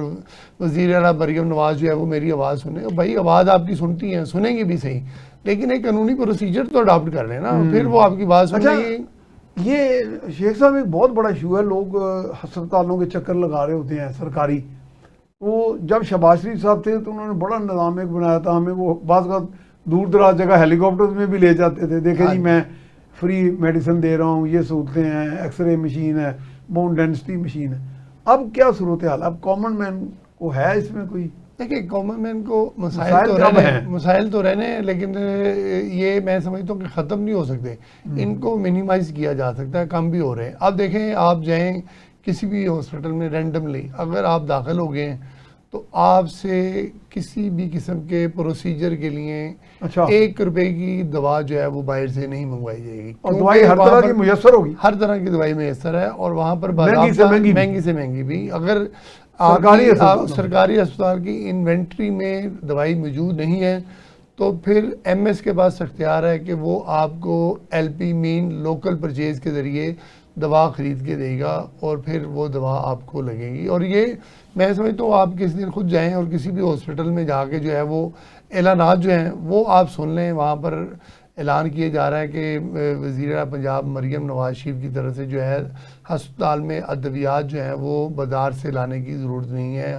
वज़ीर आला मरियम नवाज जो है वो मेरी आवाज़ सुने, भाई आवाज़ आपकी सुनती है, सुनेंगी भी सही, लेकिन एक कानूनी प्रोसीजर तो अडॉप्ट कर लेना, फिर वो आपकी बात अच्छा, सुनेंगी। ये शेख साहब एक बहुत बड़ा इशू है, लोग अस्पतालों के चक्कर लगा रहे होते हैं सरकारी। वो जब शहबाज शरीफ साहब थे तो उन्होंने बड़ा निज़ाम एक बनाया था, हमें वो बाज़ का दूर दराज जगह हेलीकॉप्टर में भी ले जाते थे, देखे जी मैं फ्री मेडिसिन दे रहा हूँ, ये सहूलतें हैं, एक्सरे मशीन है, बोन डेंसिटी मशीन है। अब क्या सूरत हाल, अब कॉमन मैन को है इसमें कोई? देखिए कॉमन मैन को मसाइल तो रहने हैं, लेकिन ये मैं समझता हूँ कि ख़त्म नहीं हो सकते, इनको मिनिमाइज किया जा सकता है, कम भी हो रहे हैं। अब देखें, आप जाएं किसी भी हॉस्पिटल में रैंडमली अगर आप दाखिल हो गए हैं तो आपसे किसी भी किस्म के प्रोसीजर के लिए अच्छा, 1 रुपए की दवा जो है वो बाहर से नहीं मंगवाई जाएगी। और दवाई हर तरह की मुयस्सर होगी, हर तरह की दवाई मैसर है, और वहाँ पर महंगी से महंगी भी। अगर सरकारी अस्पताल की इन्वेंट्री में दवाई मौजूद नहीं है तो फिर एमएस के पास अख्तियार है कि वो आपको एलपी मीन लोकल परचेज के ज़रिए दवा ख़रीद के देगा और फिर वो दवा आपको लगेगी। और ये मैं समझता हूँ आप किसी दिन खुद जाएं और किसी भी हॉस्पिटल में जाके जो है वो ऐलानात जो हैं वो आप सुन लें। वहाँ पर ऐलान किया जा रहा है कि वज़ीर पंजाब मरियम नवाज शरीफ की तरफ से जो है हस्पताल में अद्वियात जो हैं वो बाज़ार से लाने की ज़रूरत नहीं है,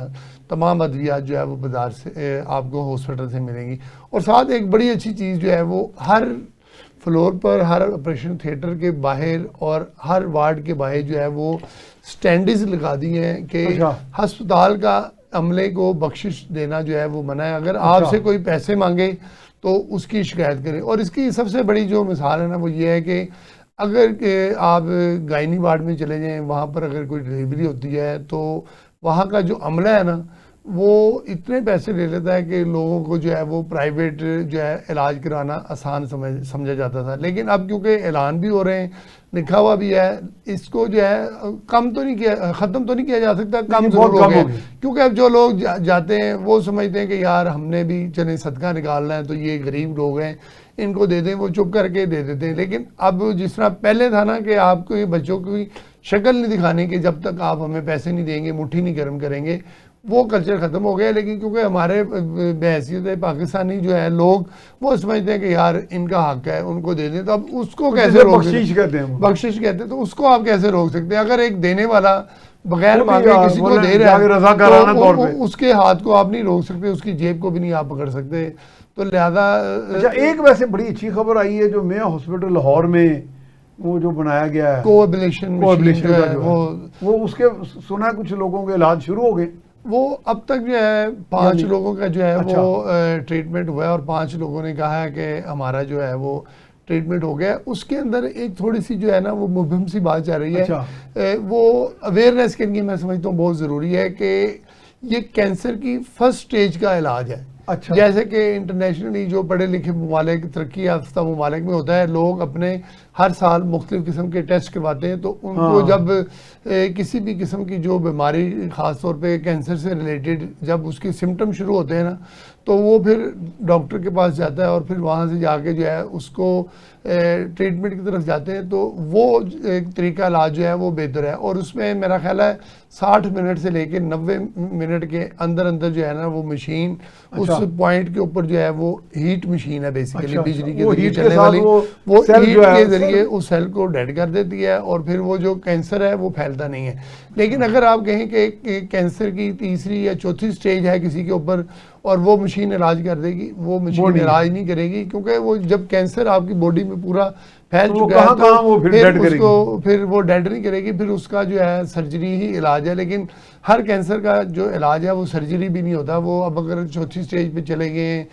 तमाम अद्वियात जो है वो बाज़ार से आपको हॉस्पिटल से मिलेंगी। और साथ एक बड़ी अच्छी चीज़ जो है वो हर फ्लोर पर, हर ऑपरेशन थिएटर के बाहर और हर वार्ड के बाहर जो है वो स्टैंडीज लगा दी हैं कि हस्पताल का अमले को बख्शिश देना जो है वो मना है। अगर आपसे कोई पैसे मांगे तो उसकी शिकायत करें। और इसकी सबसे बड़ी जो मिसाल है ना वो ये है कि अगर आप गायनी वार्ड में चले जाएं, वहाँ पर अगर कोई डिलीवरी होती है तो वहाँ का जो अमला है ना वो इतने पैसे ले लेता है कि लोगों को जो है वो प्राइवेट जो है इलाज कराना आसान समझा जाता था। लेकिन अब क्योंकि ऐलान भी हो रहे हैं, लिखा हुआ भी है, इसको जो है कम तो नहीं किया, ख़त्म तो नहीं किया जा सकता, कम जरूर हो गया। क्योंकि अब जो लोग जाते हैं वो समझते हैं कि यार हमने भी चले सदका निकालना है तो ये गरीब लोग हैं इनको दे दें, वो चुप करके दे देते हैं। लेकिन अब जिस तरह पहले था ना कि आपको ये बच्चों की शक्ल नहीं दिखाने की, जब तक आप हमें पैसे नहीं देंगे मुट्ठी नहीं गर्म करेंगे, वो कल्चर ख़त्म हो गया। लेकिन क्योंकि हमारे बहैसियत पाकिस्तानी जो है लोग वो समझते हैं कि यार इनका हक है उनको दे दें, तो अब उसको कैसे रोक सकते हैं? बख्शिश कहते हैं, तो उसको आप कैसे रोक सकते हैं? अगर एक देने वाला बगैर मांगे किसी को दे रहा है तो उसके हाथ को आप नहीं रोक सकते, उसकी जेब को भी नहीं आप पकड़ सकते। तो लिहाजा अच्छा, एक वैसे बड़ी अच्छी खबर आई है जो मेया हॉस्पिटल लाहौर में वो जो बनाया गया है कोएबुलेशन का वो उसके सुना कुछ लोगों के इलाज शुरू हो गए। वो अब तक जो है 5 लोगों का जो है वो ट्रीटमेंट हुआ है और 5 लोगों ने कहा है कि हमारा जो है वो ट्रीटमेंट हो गया। उसके अंदर एक थोड़ी सी जो है ना वो मुबहम सी बात चल रही है। वो अवेयरनेस के लिए मैं समझता हूँ बहुत ज़रूरी है कि ये कैंसर की फर्स्ट स्टेज का इलाज है। अच्छा। जैसे कि इंटरनेशनली जो पढ़े लिखे ममालिक, तरक्की याफ्ता ममालिक में होता है, लोग अपने हर साल मुख्तलिफ किस्म के टेस्ट करवाते हैं, तो उनको जब किसी भी किस्म की जो बीमारी ख़ास तौर पे कैंसर से रिलेटेड जब उसके सिम्टम शुरू होते हैं ना तो वो फिर डॉक्टर के पास जाता है और फिर वहाँ से जाके जो है उसको ट्रीटमेंट की तरफ जाते हैं। तो वो एक तरीका इलाज जो है वो बेहतर है। और उसमें मेरा ख्याल है 60 मिनट से लेकर 90 मिनट के अंदर अंदर जो है ना वो मशीन उस पॉइंट के ऊपर जो है वो हीट मशीन है बेसिकली, बिजली के जरिए चलने वाली, वो हीट के जरिए उस सेल को डेड कर देती है और फिर वो जो कैंसर है वो फैलता नहीं है। लेकिन अगर आप कहें कि कैंसर की 3री या 4थी स्टेज है किसी के ऊपर और वो मशीन इलाज कर देगी, वो मशीन इलाज नहीं करेगी, क्योंकि वो जब कैंसर आपकी बॉडी में पूरा फैल तो वो चुका है कहाँ वो फिर डेड करेगी? उसको फिर वो डेड नहीं करेगी, फिर उसका जो है सर्जरी ही इलाज है। लेकिन हर कैंसर का जो इलाज है वो सर्जरी भी नहीं होता। वो अब अगर चौथी स्टेज पे चले गए,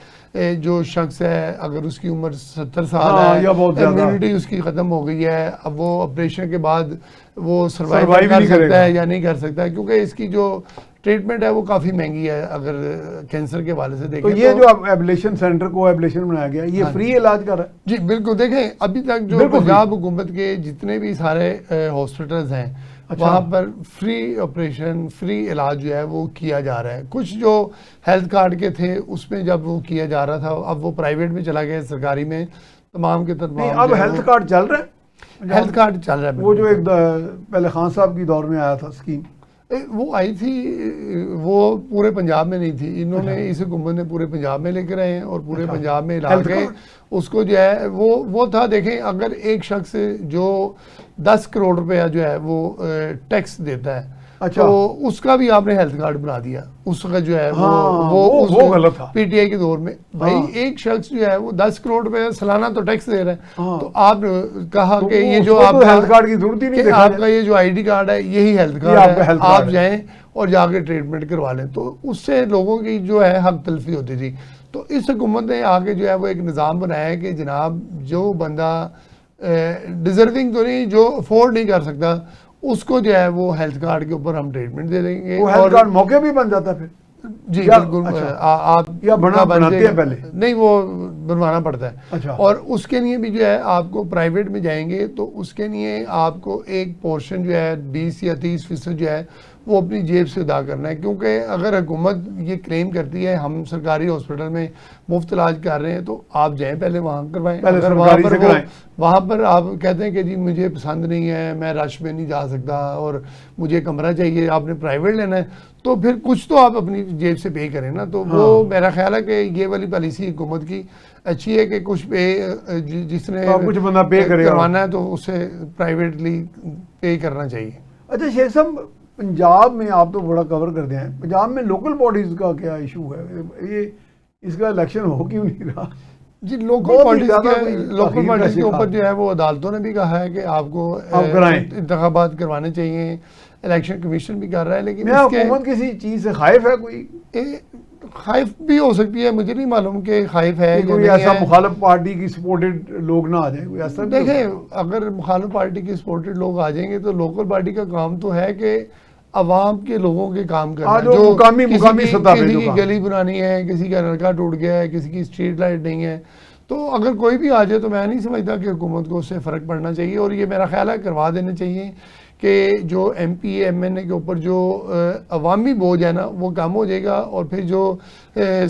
जो शख्स है अगर उसकी उम्र 70 साल हाँ, है, या बहुत ज्यादा। इम्यूनिटी उसकी ख़त्म हो गई है, अब वो ऑपरेशन के बाद वो सर्वाइव Survive कर नहीं सकता करेगा। है या नहीं कर सकता है, क्योंकि इसकी जो ट्रीटमेंट है वो काफ़ी महंगी है अगर कैंसर के हवाले से तो देखें। ये जो अब एब्लेशन सेंटर को एब्लेशन बनाया गया, ये हाँ। फ्री इलाज कर रहा है? जी बिल्कुल, देखें अभी तक जो बिल्कुल पंजाब हुकूमत के जितने भी सारे हॉस्पिटल्स हैं, अच्छा। वहाँ पर फ्री ऑपरेशन, फ्री इलाज जो है वो किया जा रहा है। कुछ जो हेल्थ कार्ड के थे उसमें जब वो किया जा रहा था, अब वो प्राइवेट में चला गया, सरकारी में तमाम के नहीं, तमाम अब जो है हेल्थ वो- कार्ड चल रहा है? हेल्थ कार्ड चल रहा है वो जो बिल्कुल। एक पहले खान साहब की दौर में आया था स्कीम, वो आई थी, वो पूरे पंजाब में नहीं थी, इन्होंने अच्छा। इस हुकूमत ने पूरे पंजाब में लेकर आए हैं और पूरे अच्छा। पंजाब में ला हेल्थ के कार्ड? उसको जो है वो था। देखें अगर एक शख्स जो 10 करोड़ रुपया जो है वो टैक्स देता है, अच्छा। तो उसका भी आपने हेल्थ कार्ड बना दिया, उसका जो है हाँ, वो वो गलत था। पीटीआई के दौर में भाई हाँ। एक शख्स जो है वो 10 करोड़ रुपया सालाना तो टैक्स दे रहा है, हाँ। तो आप कहा तो कि ये वो- जो उसको तो आपका हेल्थ कार्ड की जरूरत ही नहीं, कि देखा आपका जाए। ये जो आईडी कार्ड है यही हेल्थ ये कार्ड आपका है, हेल्थ आप कार्ड है। जाएं और जाके ट्रीटमेंट करवा लें। तो उससे लोगों की जो है हक तलफी होती थी। तो इस हुकूमत ने आगे जो है वो एक निज़ाम बनाया है कि जनाब जो बंदा डिजर्विंग तो नहीं, जो अफोर्ड नहीं कर सकता, उसको जो है वो हेल्थ कार्ड के ऊपर हम ट्रीटमेंट दे देंगे। वो हेल्थ कार्ड मौके भी बन जाता है फिर? जी या- बिल्कुल, अच्छा। आप या बनाते हैं पहले? नहीं, वो बनवाना पड़ता है। अच्छा। और उसके लिए भी जो है आपको प्राइवेट में जाएंगे तो उसके लिए आपको एक पोर्शन जो है 20 या 30% जो है वो अपनी जेब से अदा करना है। क्योंकि अगर हुकूमत ये क्लेम करती है हम सरकारी हॉस्पिटल में मुफ्त इलाज कर रहे हैं, तो आप जाएं पहले वहाँ करवाएं। पहले अगर वहाँ सरकारी पर से वो कराएं। वहाँ पर आप कहते हैं कि जी मुझे पसंद नहीं है, मैं रश में नहीं जा सकता और मुझे कमरा चाहिए, आपने प्राइवेट लेना है, तो फिर कुछ तो आप अपनी जेब से पे करें ना। तो वो हाँ। मेरा ख्याल है कि ये वाली पॉलिसी हुकूमत की अच्छी है कि कुछ पे जिसने हाँ, कुछ बंदा पे करेगा। करवाना है तो उसे प्राइवेटली पे करना चाहिए। अच्छा शेख साहब, पंजाब में आप तो बड़ा कवर कर दिया है, पंजाब में लोकल बॉडीज का क्या इशू है? ये इसका इलेक्शन हो क्यों नहीं रहा? जी लोकल बहुत ही पॉलिटिक्स ज्यादा के कोई लोकल ताख़ीर पॉलिटिक्स के का ऊपर शिकार। जो है वो अदालतों ने भी कहा है कि आपको आप कराएं। इंतखाबात करवाने चाहिए, इलेक्शन कमीशन भी कर रहा है। लेकिन क्या इसके हुकूमत किसी चीज से खाइफ है कोई? खाइफ भी हो सकती है, मुझे नहीं मालूम कि खाइफ है कि या कोई नहीं ऐसा है। मुखालिफ पार्टी की सपोर्टेड लोग ना आ जाए, कोई ऐसा भी हो सकता है? देखें अगर मुखालिफ पार्टी के सपोर्टेड लोग आ जाएंगे तो लोकल पार्टी का काम तो है कि अवाम के लोगों के काम करना। हाँ, जो मुकामी सतह पे किसी जो की काम। गली बनानी है, किसी का नलका टूट गया है, किसी की स्ट्रीट लाइट नहीं है, तो अगर कोई भी आ जाए तो मैं नहीं समझता कि हुकूमत को उससे फ़र्क पड़ना चाहिए। और ये मेरा ख्याल है करवा देने चाहिए कि जो MP MNA के ऊपर जो अवामी बोझ है ना वो कम हो जाएगा। और फिर जो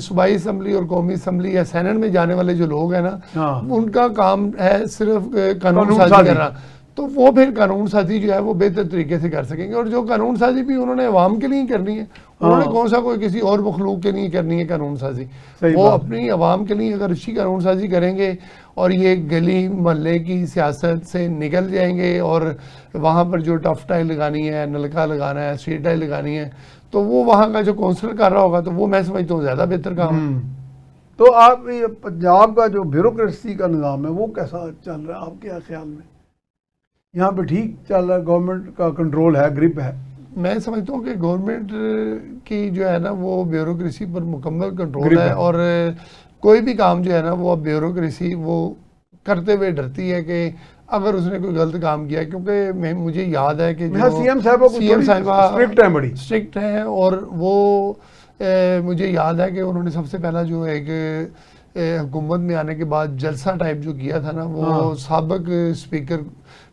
सूबाई असम्बली और कौमी असम्बली या सैनट में जाने वाले जो लोग हैं ना, हाँ। उनका काम है सिर्फ कानून कानून साजी साजी। करना। तो वो फिर कानून साजी जो है वो बेहतर तरीके से कर सकेंगे। और जो कानून साजी भी उन्होंने अवाम के लिए ही करनी है, उन्होंने हाँ। कौन सा कोई किसी और मखलूक के लिए करनी है कानून साजी। सही वो बात है। अपनी अवाम के लिए अगर अच्छी कानून साजी करेंगे और ये गली मोहल्ले की सियासत से निकल जाएंगे और वहाँ पर जो टफ टाइल लगानी है, नलका लगाना है, स्ट्रीट टाइल लगानी है, तो वो वहाँ का जो काउंसलर कर रहा होगा तो वो मैं समझता हूँ ज़्यादा बेहतर काम है। तो आप ये पंजाब का जो ब्यूरोक्रेसी का निज़ाम है वो कैसा चल रहा है आपके ख्याल में? यहाँ पे ठीक चल रहा है? गवर्नमेंट का कंट्रोल है, ग्रिप है? मैं समझता हूँ कि गवर्नमेंट की जो है ना वो ब्यूरोक्रेसी पर मुकम्मल कंट्रोल ग्रिप है। है। और कोई भी काम जो है ना वो अब ब्यूरोक्रेसी वो करते हुए डरती है कि अगर उसने कोई गलत काम किया। क्योंकि मुझे याद है कि हाँ, CM साहिबा को CM थोड़ी साहिबा strict है बड़ी। स्ट्रिक्ट हैं। और वो मुझे याद है कि उन्होंने सबसे पहला जो एक हुकूमत में आने के बाद जलसा टाइप जो किया था ना, वो हाँ। साबिक स्पीकर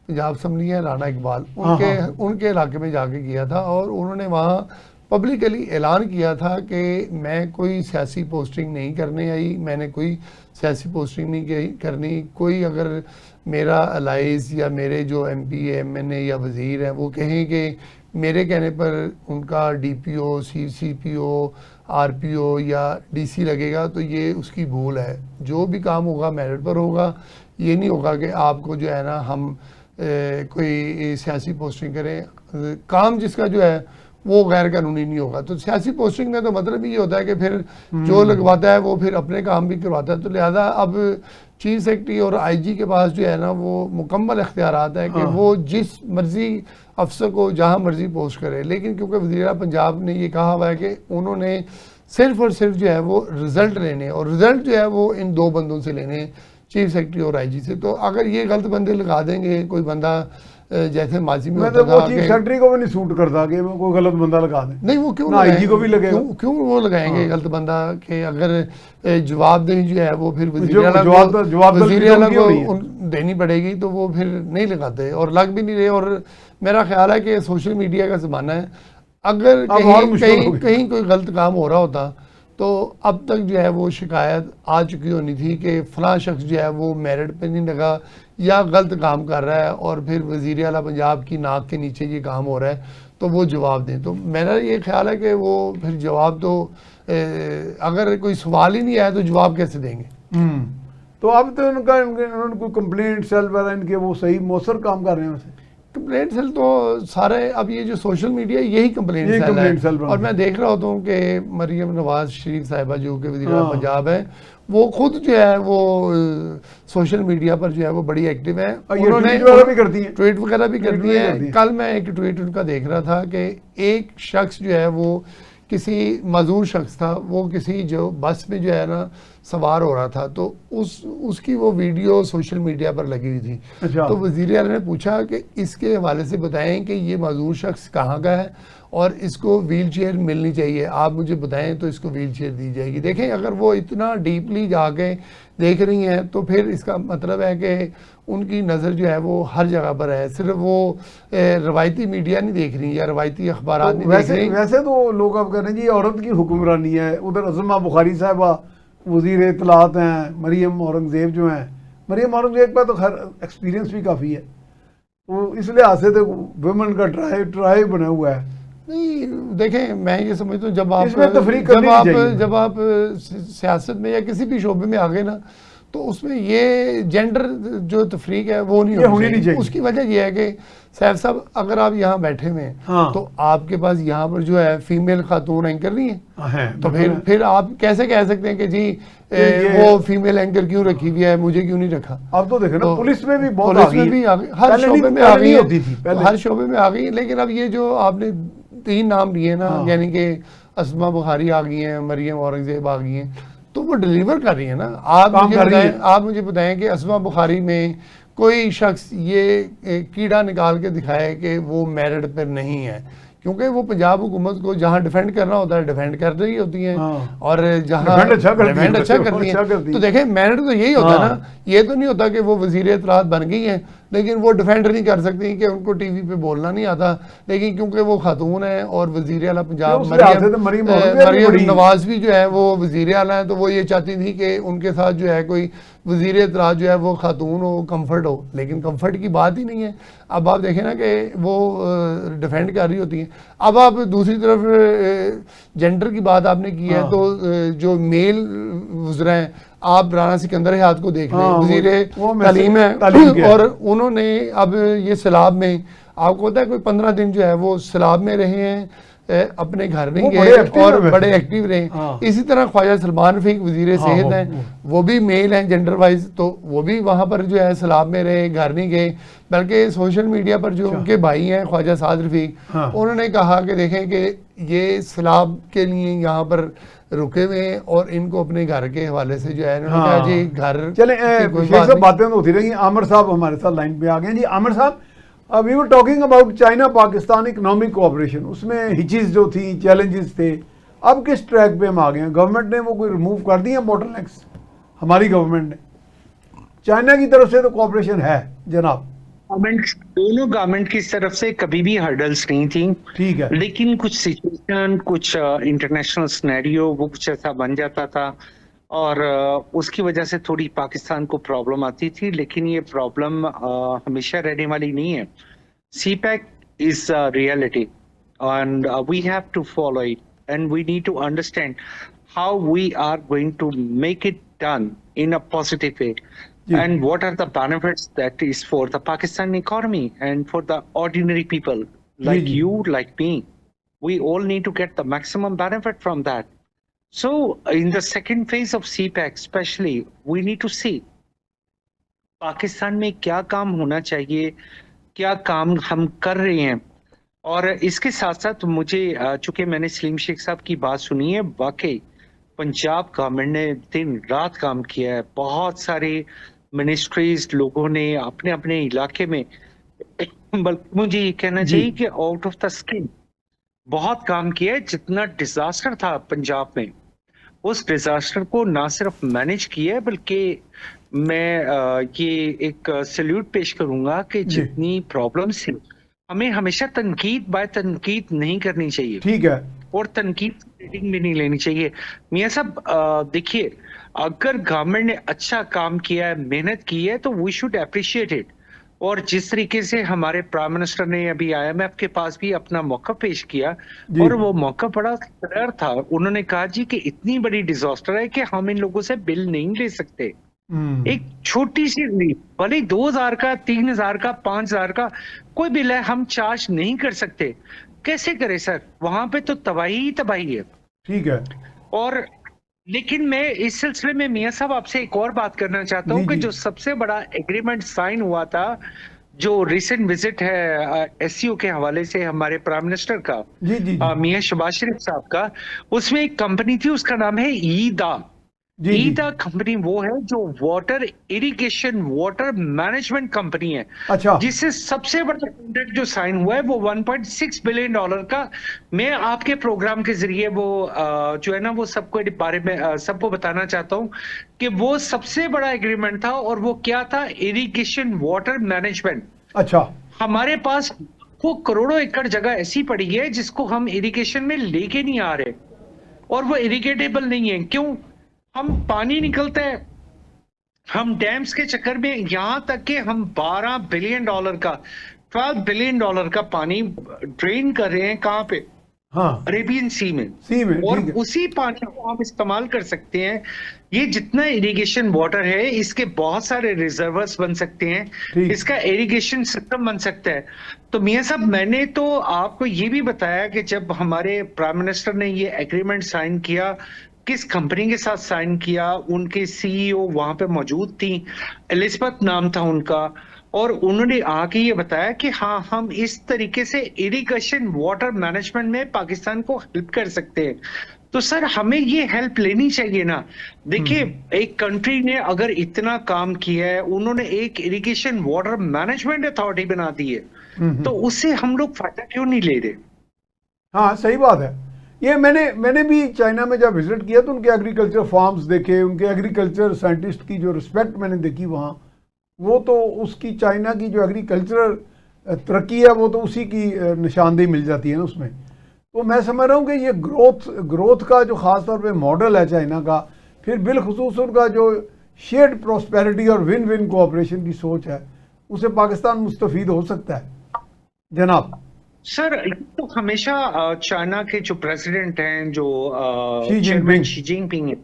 पंजाब असम्बली है राणा इकबाल, हाँ, उनके हाँ। उनके इलाके में जाके किया था। और उन्होंने वहाँ पब्लिकली ऐलान किया था कि मैं कोई सियासी पोस्टिंग नहीं करने आई, मैंने कोई सियासी पोस्टिंग नहीं करनी। कोई अगर मेरा अलाइज या मेरे जो MP MNA या वज़ीर हैं वो कहें कि मेरे कहने पर उनका DPO CCPO RPO या DC लगेगा तो ये उसकी भूल है। जो भी काम होगा मेरिट पर होगा। ये नहीं होगा कि आपको जो है ना हम कोई सियासी पोस्टिंग करें। काम जिसका जो है वो गैर कानूनी नहीं होगा। तो सियासी पोस्टिंग में तो मतलब ये होता है कि फिर जो लगवाता है वो फिर अपने काम भी करवाता है। तो लिहाजा अब चीफ सेक्रेटरी और आईजी के पास जो है ना वो मुकम्मल इख्तियारात है कि वो जिस मर्जी अफसर को जहाँ मर्जी पोस्ट करे। लेकिन क्योंकि वज़ीर पंजाब ने ये कहा हुआ है कि उन्होंने सिर्फ और सिर्फ जो है वो रिजल्ट लेने, और रिजल्ट जो है वो इन दो बंदों से लेने, चीफ सेक्रेटरी और आईजी से। तो अगर ये गलत बंदे लगा देंगे, कोई बंदा जैसे माजी में होता वो था चीफ कि सेक्रेटरी को भी नहीं सूट करता कि वो कोई गलत बंदा लगा दे। नहीं, वो क्यों ना आईजी को भी लगेगा। क्यों वो लगाएंगे गलत बंदा कि अगर जवाबदेही जो है वो फिर वज़ीर जवाब आला को देनी पड़ेगी तो वो फिर नहीं लगाते और लग भी नहीं रहे। और मेरा ख्याल है कि सोशल मीडिया का ज़माना है, अगर कहीं कोई गलत काम हो रहा होता तो अब तक जो है वो शिकायत आ चुकी होनी थी कि फ़लाँ शख्स जो है वो मेरिट पे नहीं लगा या गलत काम कर रहा है, और फिर वज़ीर आला पंजाब की नाक के नीचे ये काम हो रहा है तो वो जवाब दें। तो मेरा ये ख्याल है कि वो फिर जवाब तो अगर कोई सवाल ही नहीं आया तो जवाब कैसे देंगे। तो अब तो उनको कंप्लेंट सेल वगैरह इनके वो सही मौसर काम कर रहे हैं वैसे। कंप्लेंट सेल तो सारे अब ये जो सोशल मीडिया यही कंप्लेंट सेल है। और मैं देख रहा होता हूँ कि मरियम नवाज शरीफ साहिबा जो कि वज़ीर पंजाब है, वो खुद जो है वो सोशल मीडिया पर जो है वो बड़ी एक्टिव है। उन्होंने ट्वीट वगैरह भी करती है। कल मैं एक ट्वीट उनका देख रहा था कि एक शख्स जो है वो किसी मजदूर शख्स था, वो किसी जो बस में जो है ना सवार हो रहा था, तो उसकी वो वीडियो सोशल मीडिया पर लगी हुई थी। अच्छा। तो वज़ीर आला ने पूछा कि इसके हवाले से बताएं कि ये मजदूर शख्स कहाँ का है और इसको व्हील चेयर मिलनी चाहिए, आप मुझे बताएं तो इसको व्हील चेयर दी जाएगी। देखें, अगर वो इतना डीपली जाके देख रही हैं तो फिर इसका मतलब है कि उनकी नज़र जो है वो हर जगह पर है, सिर्फ वो रवायती मीडिया नहीं देख रही या रवायती अखबार नहीं देख रही। वैसे तो लोग अब कह रहे हैं जी औरत की हुक्मरानी है, उधर अज़मा बुखारी साहबा वज़ीर इत्तलात हैं, मरियम औरंगज़ेब जो हैं, मरियम औरंगज़ेब का तो खैर एक्सपीरियंस भी काफ़ी है, तो इस लिहाज से तो वुमेन का ट्राइब बना हुआ है। नहीं, देखें, मैं ये समझता हूँ जब आप सियासत में या किसी भी शोबे में आ गए ना तो उसमें ये जेंडर जो तफरीक है वो नहीं होनी चाहिए। उसकी वजह यह है कि सैफ साहब, अगर आप यहाँ बैठे हुए हैं तो आपके पास यहाँ पर जो है फीमेल खातून एंकर नहीं है, तो फिर आप कैसे कह सकते हैं कि जी वो फीमेल एंकर क्यों रखी हुई है, मुझे क्यों नहीं रखा। अब तो देखें ना, पुलिस में भी बहुत पुलिस में भी आ गई, हर शोबे में आ गई, हर शोबे में आ गई। लेकिन अब ये जो आपने 3 नाम लिए ना, यानी कि अज़मा बुखारी आ गई हैं, मरियम औरंगज़ेब आ गई हैं, तो वो डिलीवर कर रही है ना। आप मुझे बताएं कि अज़मा बुखारी में कोई शख्स ये कीड़ा निकाल के दिखाए कि वो मेरिट पर नहीं है, क्योंकि वो पंजाब हुकूमत को जहाँ डिफेंड करना होता है डिफेंड कर रही होती हैं, और जहाँ डिफेंड अच्छा करती हैं। तो देखें, मेरिट तो यही होता है ना, ये तो नहीं होता कि वो वज़ीर इत्तलात बन गई हैं लेकिन वो डिफेंड नहीं कर सकती कि उनको टीवी पे बोलना नहीं आता। लेकिन क्योंकि वो खातून है और वज़ीर आला पंजाब मरियम नवाज भी जो है वो वज़ीर आला है, तो वो ये चाहती थी कि उनके साथ जो है कोई वज़ीर इत्तलात जो है वो खातून हो, कम्फर्ट हो, लेकिन कम्फर्ट की बात ही नहीं है। अब आप देखें ना कि वो डिफेंड कर रही होती हैं। अब आप दूसरी तरफ जेंडर की बात आपने की है, तो जो मेल वज़रा हैं, आप राना सिकंदर हयात को देख लें, वज़ीर तालीम है, और उन्होंने अब ये सैलाब में, आपको पता है कोई 15 दिन जो है वो सैलाब में रहे हैं, अपने घर नहीं गए और बड़े एक्टिव रहे। इसी तरह ख्वाजा सलमान रफीक वज़ीर सेहत हैं, वो भी मेल हैं जेंडर वाइज, तो वो भी वहाँ पर जो है सैलाब में रहे, घर नहीं गए, बल्कि सोशल मीडिया पर जो उनके भाई हैं ख्वाजा साद रफीक, उन्होंने कहा कि देखें कि ये सैलाब के लिए यहाँ पर रुके हुए हैं और इनको अपने घर के हवाले से जो है उन्होंने कहा जी घर चले बातें तो होती रही। आमिर साहब हमारे साथ लाइन पे आ गए। जी आमिर साहब, we were talking about China Pakistan economic cooperation, उसमें हिचेस जो थी, चैलेंजेस थे, अब किस ट्रैक पे हम आ गए हैं? गवर्नमेंट ने वो कोई रिमूव कर दिए बोटलनेक्स? हमारी गवर्नमेंट ने, चाइना की तरफ से तो कोऑपरेशन है जनाब, दोनों गवर्नमेंट की तरफ से कभी भी हर्डल्स नहीं थी, ठीक है, लेकिन कुछ सिचुएशन, कुछ इंटरनेशनल सिनेरियो वो कुछ ऐसा बन जाता था और उसकी वजह से थोड़ी पाकिस्तान को प्रॉब्लम आती थी। लेकिन ये प्रॉब्लम हमेशा रहने वाली नहीं है। CPEC is a reality and we have to follow it and we need to understand how we are going to make it done in a positive way. And what are the benefits that is for the Pakistan economy and for the ordinary people like you, like me. We all need to get the maximum benefit from that. So in the second phase of CPEC especially, we need to see Pakistan में क्या काम होना चाहिए, क्या काम हम कर रहे हैं। और इसके साथ साथ मुझे चूंकि मैंने सलीम शेख साहब की बात सुनी है, वाकई पंजाब गवर्नमेंट ने दिन रात काम किया है। बहुत सारे मिनिस्ट्रीज लोगों ने अपने अपने इलाके में, बल्कि मुझे ये कहना चाहिए कि आउट ऑफ द स्किन बहुत काम किया है। जितना डिजास्टर था पंजाब में, उस डिजास्टर को ना सिर्फ मैनेज किया है, बल्कि मैं ये एक सल्यूट पेश करूंगा कि जितनी प्रॉब्लम्स थी, हमें हमेशा तनकीद बाय तनकीद नहीं करनी चाहिए। ठीक है। और तनकीद रेटिंग भी नहीं लेनी चाहिए। मियां साहब देखिए, अगर गवर्नमेंट ने अच्छा काम किया है, मेहनत की है, तो वी शुड अप्रिशिएट इट। और जिस तरीके से हमारे प्राइम मिनिस्टर ने अभी IMF के पास भी अपना मौका पेश किया, और वो मौका बड़ा क्लियर था। उन्होंने कहा जी कि इतनी बड़ी डिजास्टर है कि हम इन लोगों से बिल नहीं ले सकते। एक छोटी सी भले 2000 का, 3000 का, 5000 का कोई बिल है, हम चार्ज नहीं कर सकते। कैसे करें सर? वहां पे तो तबाही ही तबाही है। ठीक है। और लेकिन मैं इस सिलसिले में मियां साहब आपसे एक और बात करना चाहता हूं कि जो सबसे बड़ा एग्रीमेंट साइन हुआ था, जो रिसेंट विजिट है SCO के हवाले से हमारे प्राइम मिनिस्टर का, मियां शहबाज शरीफ साहब का, उसमें एक कंपनी थी, उसका नाम है ईदा। ईदा कंपनी वो है जो water irrigation, water management company है। अच्छा। जिससे सबसे बड़ा कॉन्ट्रैक्ट जो साइन हुआ है वो $1.6 बिलियन का। मैं आपके प्रोग्राम के जरिए वो जो है ना, वो सबको बारे में सबको बताना चाहता हूं कि वो सबसे बड़ा एग्रीमेंट था। और वो क्या था? Irrigation water management. अच्छा। हमारे पास वो करोड़ों एकड़ जगह ऐसी पड़ी है जिसको हम इरिगेशन में लेके नहीं आ रहे, और वो इरिगेटेबल नहीं है। क्यों? हम पानी निकलता है, हम डैम्स के चक्कर में, यहां तक कि हम $12 बिलियन का, $12 बिलियन का पानी ड्रेन कर रहे हैं। कहां पे? हाँ, अरेबियन सी में। और उसी पानी को हम इस्तेमाल कर सकते हैं। ये जितना इरिगेशन वाटर है, इसके बहुत सारे रिजर्वर्स बन सकते हैं, इसका इरिगेशन सिस्टम बन सकता है। तो मियां साहब, मैंने तो आपको ये भी बताया कि जब हमारे प्राइम मिनिस्टर ने ये एग्रीमेंट साइन किया, किस कंपनी के साथ साइन किया, उनके CEO वहां पे मौजूद थी, एलिजाबेथ नाम था उनका। और उन्होंने आके ये बताया कि हाँ, हम इस तरीके से इरिगेशन वाटर मैनेजमेंट में पाकिस्तान को हेल्प कर सकते हैं। तो सर, हमें ये हेल्प लेनी चाहिए ना। देखिए, एक कंट्री ने अगर इतना काम किया है, उन्होंने एक इरिगेशन वाटर मैनेजमेंट अथॉरिटी बना दी है, तो उससे हम लोग फायदा क्यों नहीं ले रहे? हाँ, सही बात है। ये मैंने भी चाइना में जब विजिट किया तो उनके एग्रीकल्चर फार्म्स देखे, उनके एग्रीकल्चर साइंटिस्ट की जो रिस्पेक्ट मैंने देखी वहाँ, वो तो उसकी चाइना की जो एग्रीकल्चरल तरक्की है वो तो उसी की निशानदेही मिल जाती है ना उसमें। तो मैं समझ रहा हूँ कि ये ग्रोथ का जो ख़ास तौर पे मॉडल है चाइना का, फिर बिलखुसूस उनका जो शेयर्ड प्रॉस्पेरिटी और विन विन कोऑपरेशन की सोच है, उसे पाकिस्तान मुस्तफीद हो सकता है जनाब। सर, तो हमेशा चाइना के जो प्रेसिडेंट हैं, जो चेयरमैन शी जिनपिंग है,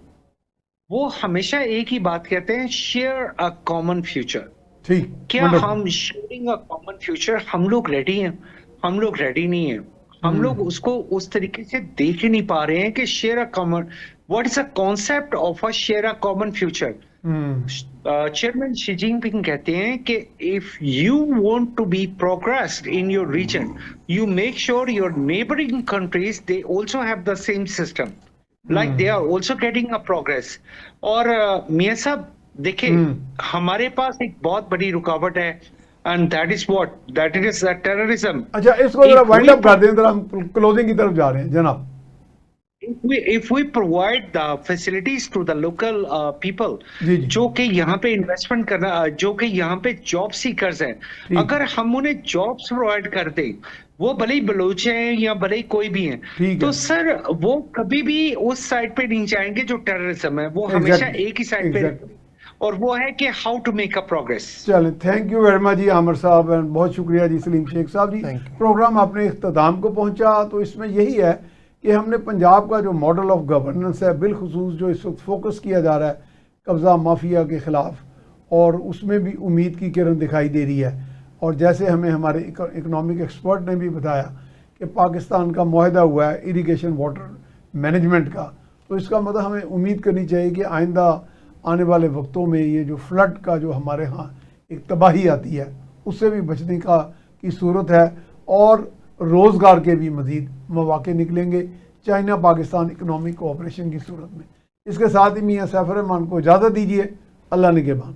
वो हमेशा एक ही बात कहते हैं, शेयर अ कॉमन फ्यूचर। ठीक। क्या हम शेयरिंग अ कॉमन फ्यूचर, हम लोग रेडी हैं? हम लोग रेडी नहीं है। हम लोग उसको उस तरीके से देख ही नहीं पा रहे हैं कि share a common, what is a concept of a share a common future. Chairman Xi Jinping कहते हैं कि if you want to be progressed in your region, you make sure your neighbouring countries they also have the same system, like they are also getting a progress. और मियां साहब देखिए, हमारे पास एक बहुत बड़ी रुकावट है, and that is what, that is terrorism. अच्छा, इसको जरा वाइंड अप कर दें, जरा हम क्लोजिंग की तरफ जा रहे हैं जनाब। If we provide the facilities to the local people, जो कि यहाँ पे इन्वेस्टमेंट करना, जो कि यहाँ पे जॉब सीकर्स हैं, अगर हम उन्हें जॉब्स प्रोवाइड कर दें, वो भले ही बलोच हैं या भले ही कोई भी हैं, तो सर वो कभी भी उस साइड पे नहीं जाएंगे जो टेररिज्म है। वो हमेशा एक ही साइड पे, और वो है कि how to make a progress. चलें, थैंक यू वेरी मच जी आमिर साहब, एंड बहुत शुक्रिया जी सलीम शेख साहब जी। प्रोग्राम अपने इख्तिताम को पहुंचा। तो इसमें यही है कि हमने पंजाब का जो मॉडल ऑफ गवर्नेंस है, बिलखुसूस जो इस वक्त फोकस किया जा रहा है कब्ज़ा माफिया के ख़िलाफ़, और उसमें भी उम्मीद की किरण दिखाई दे रही है। और जैसे हमें हमारे इकोनॉमिक एक्सपर्ट ने भी बताया कि पाकिस्तान का मुआहदा हुआ है इरिगेशन वाटर मैनेजमेंट का, तो इसका मतलब हमें उम्मीद करनी चाहिए कि आइंदा आने वाले वक्तों में ये जो फ्लड का जो हमारे यहाँ एक तबाही आती है उससे भी बचने की सूरत है, और रोज़गार के भी मज़ीद मौक़े निकलेंगे चाइना पाकिस्तान इकनॉमिक कोऑपरेशन की सूरत में। इसके साथ ही मियां सैफ रहमान को इजाज़त दीजिए। अल्लाह निगहबान।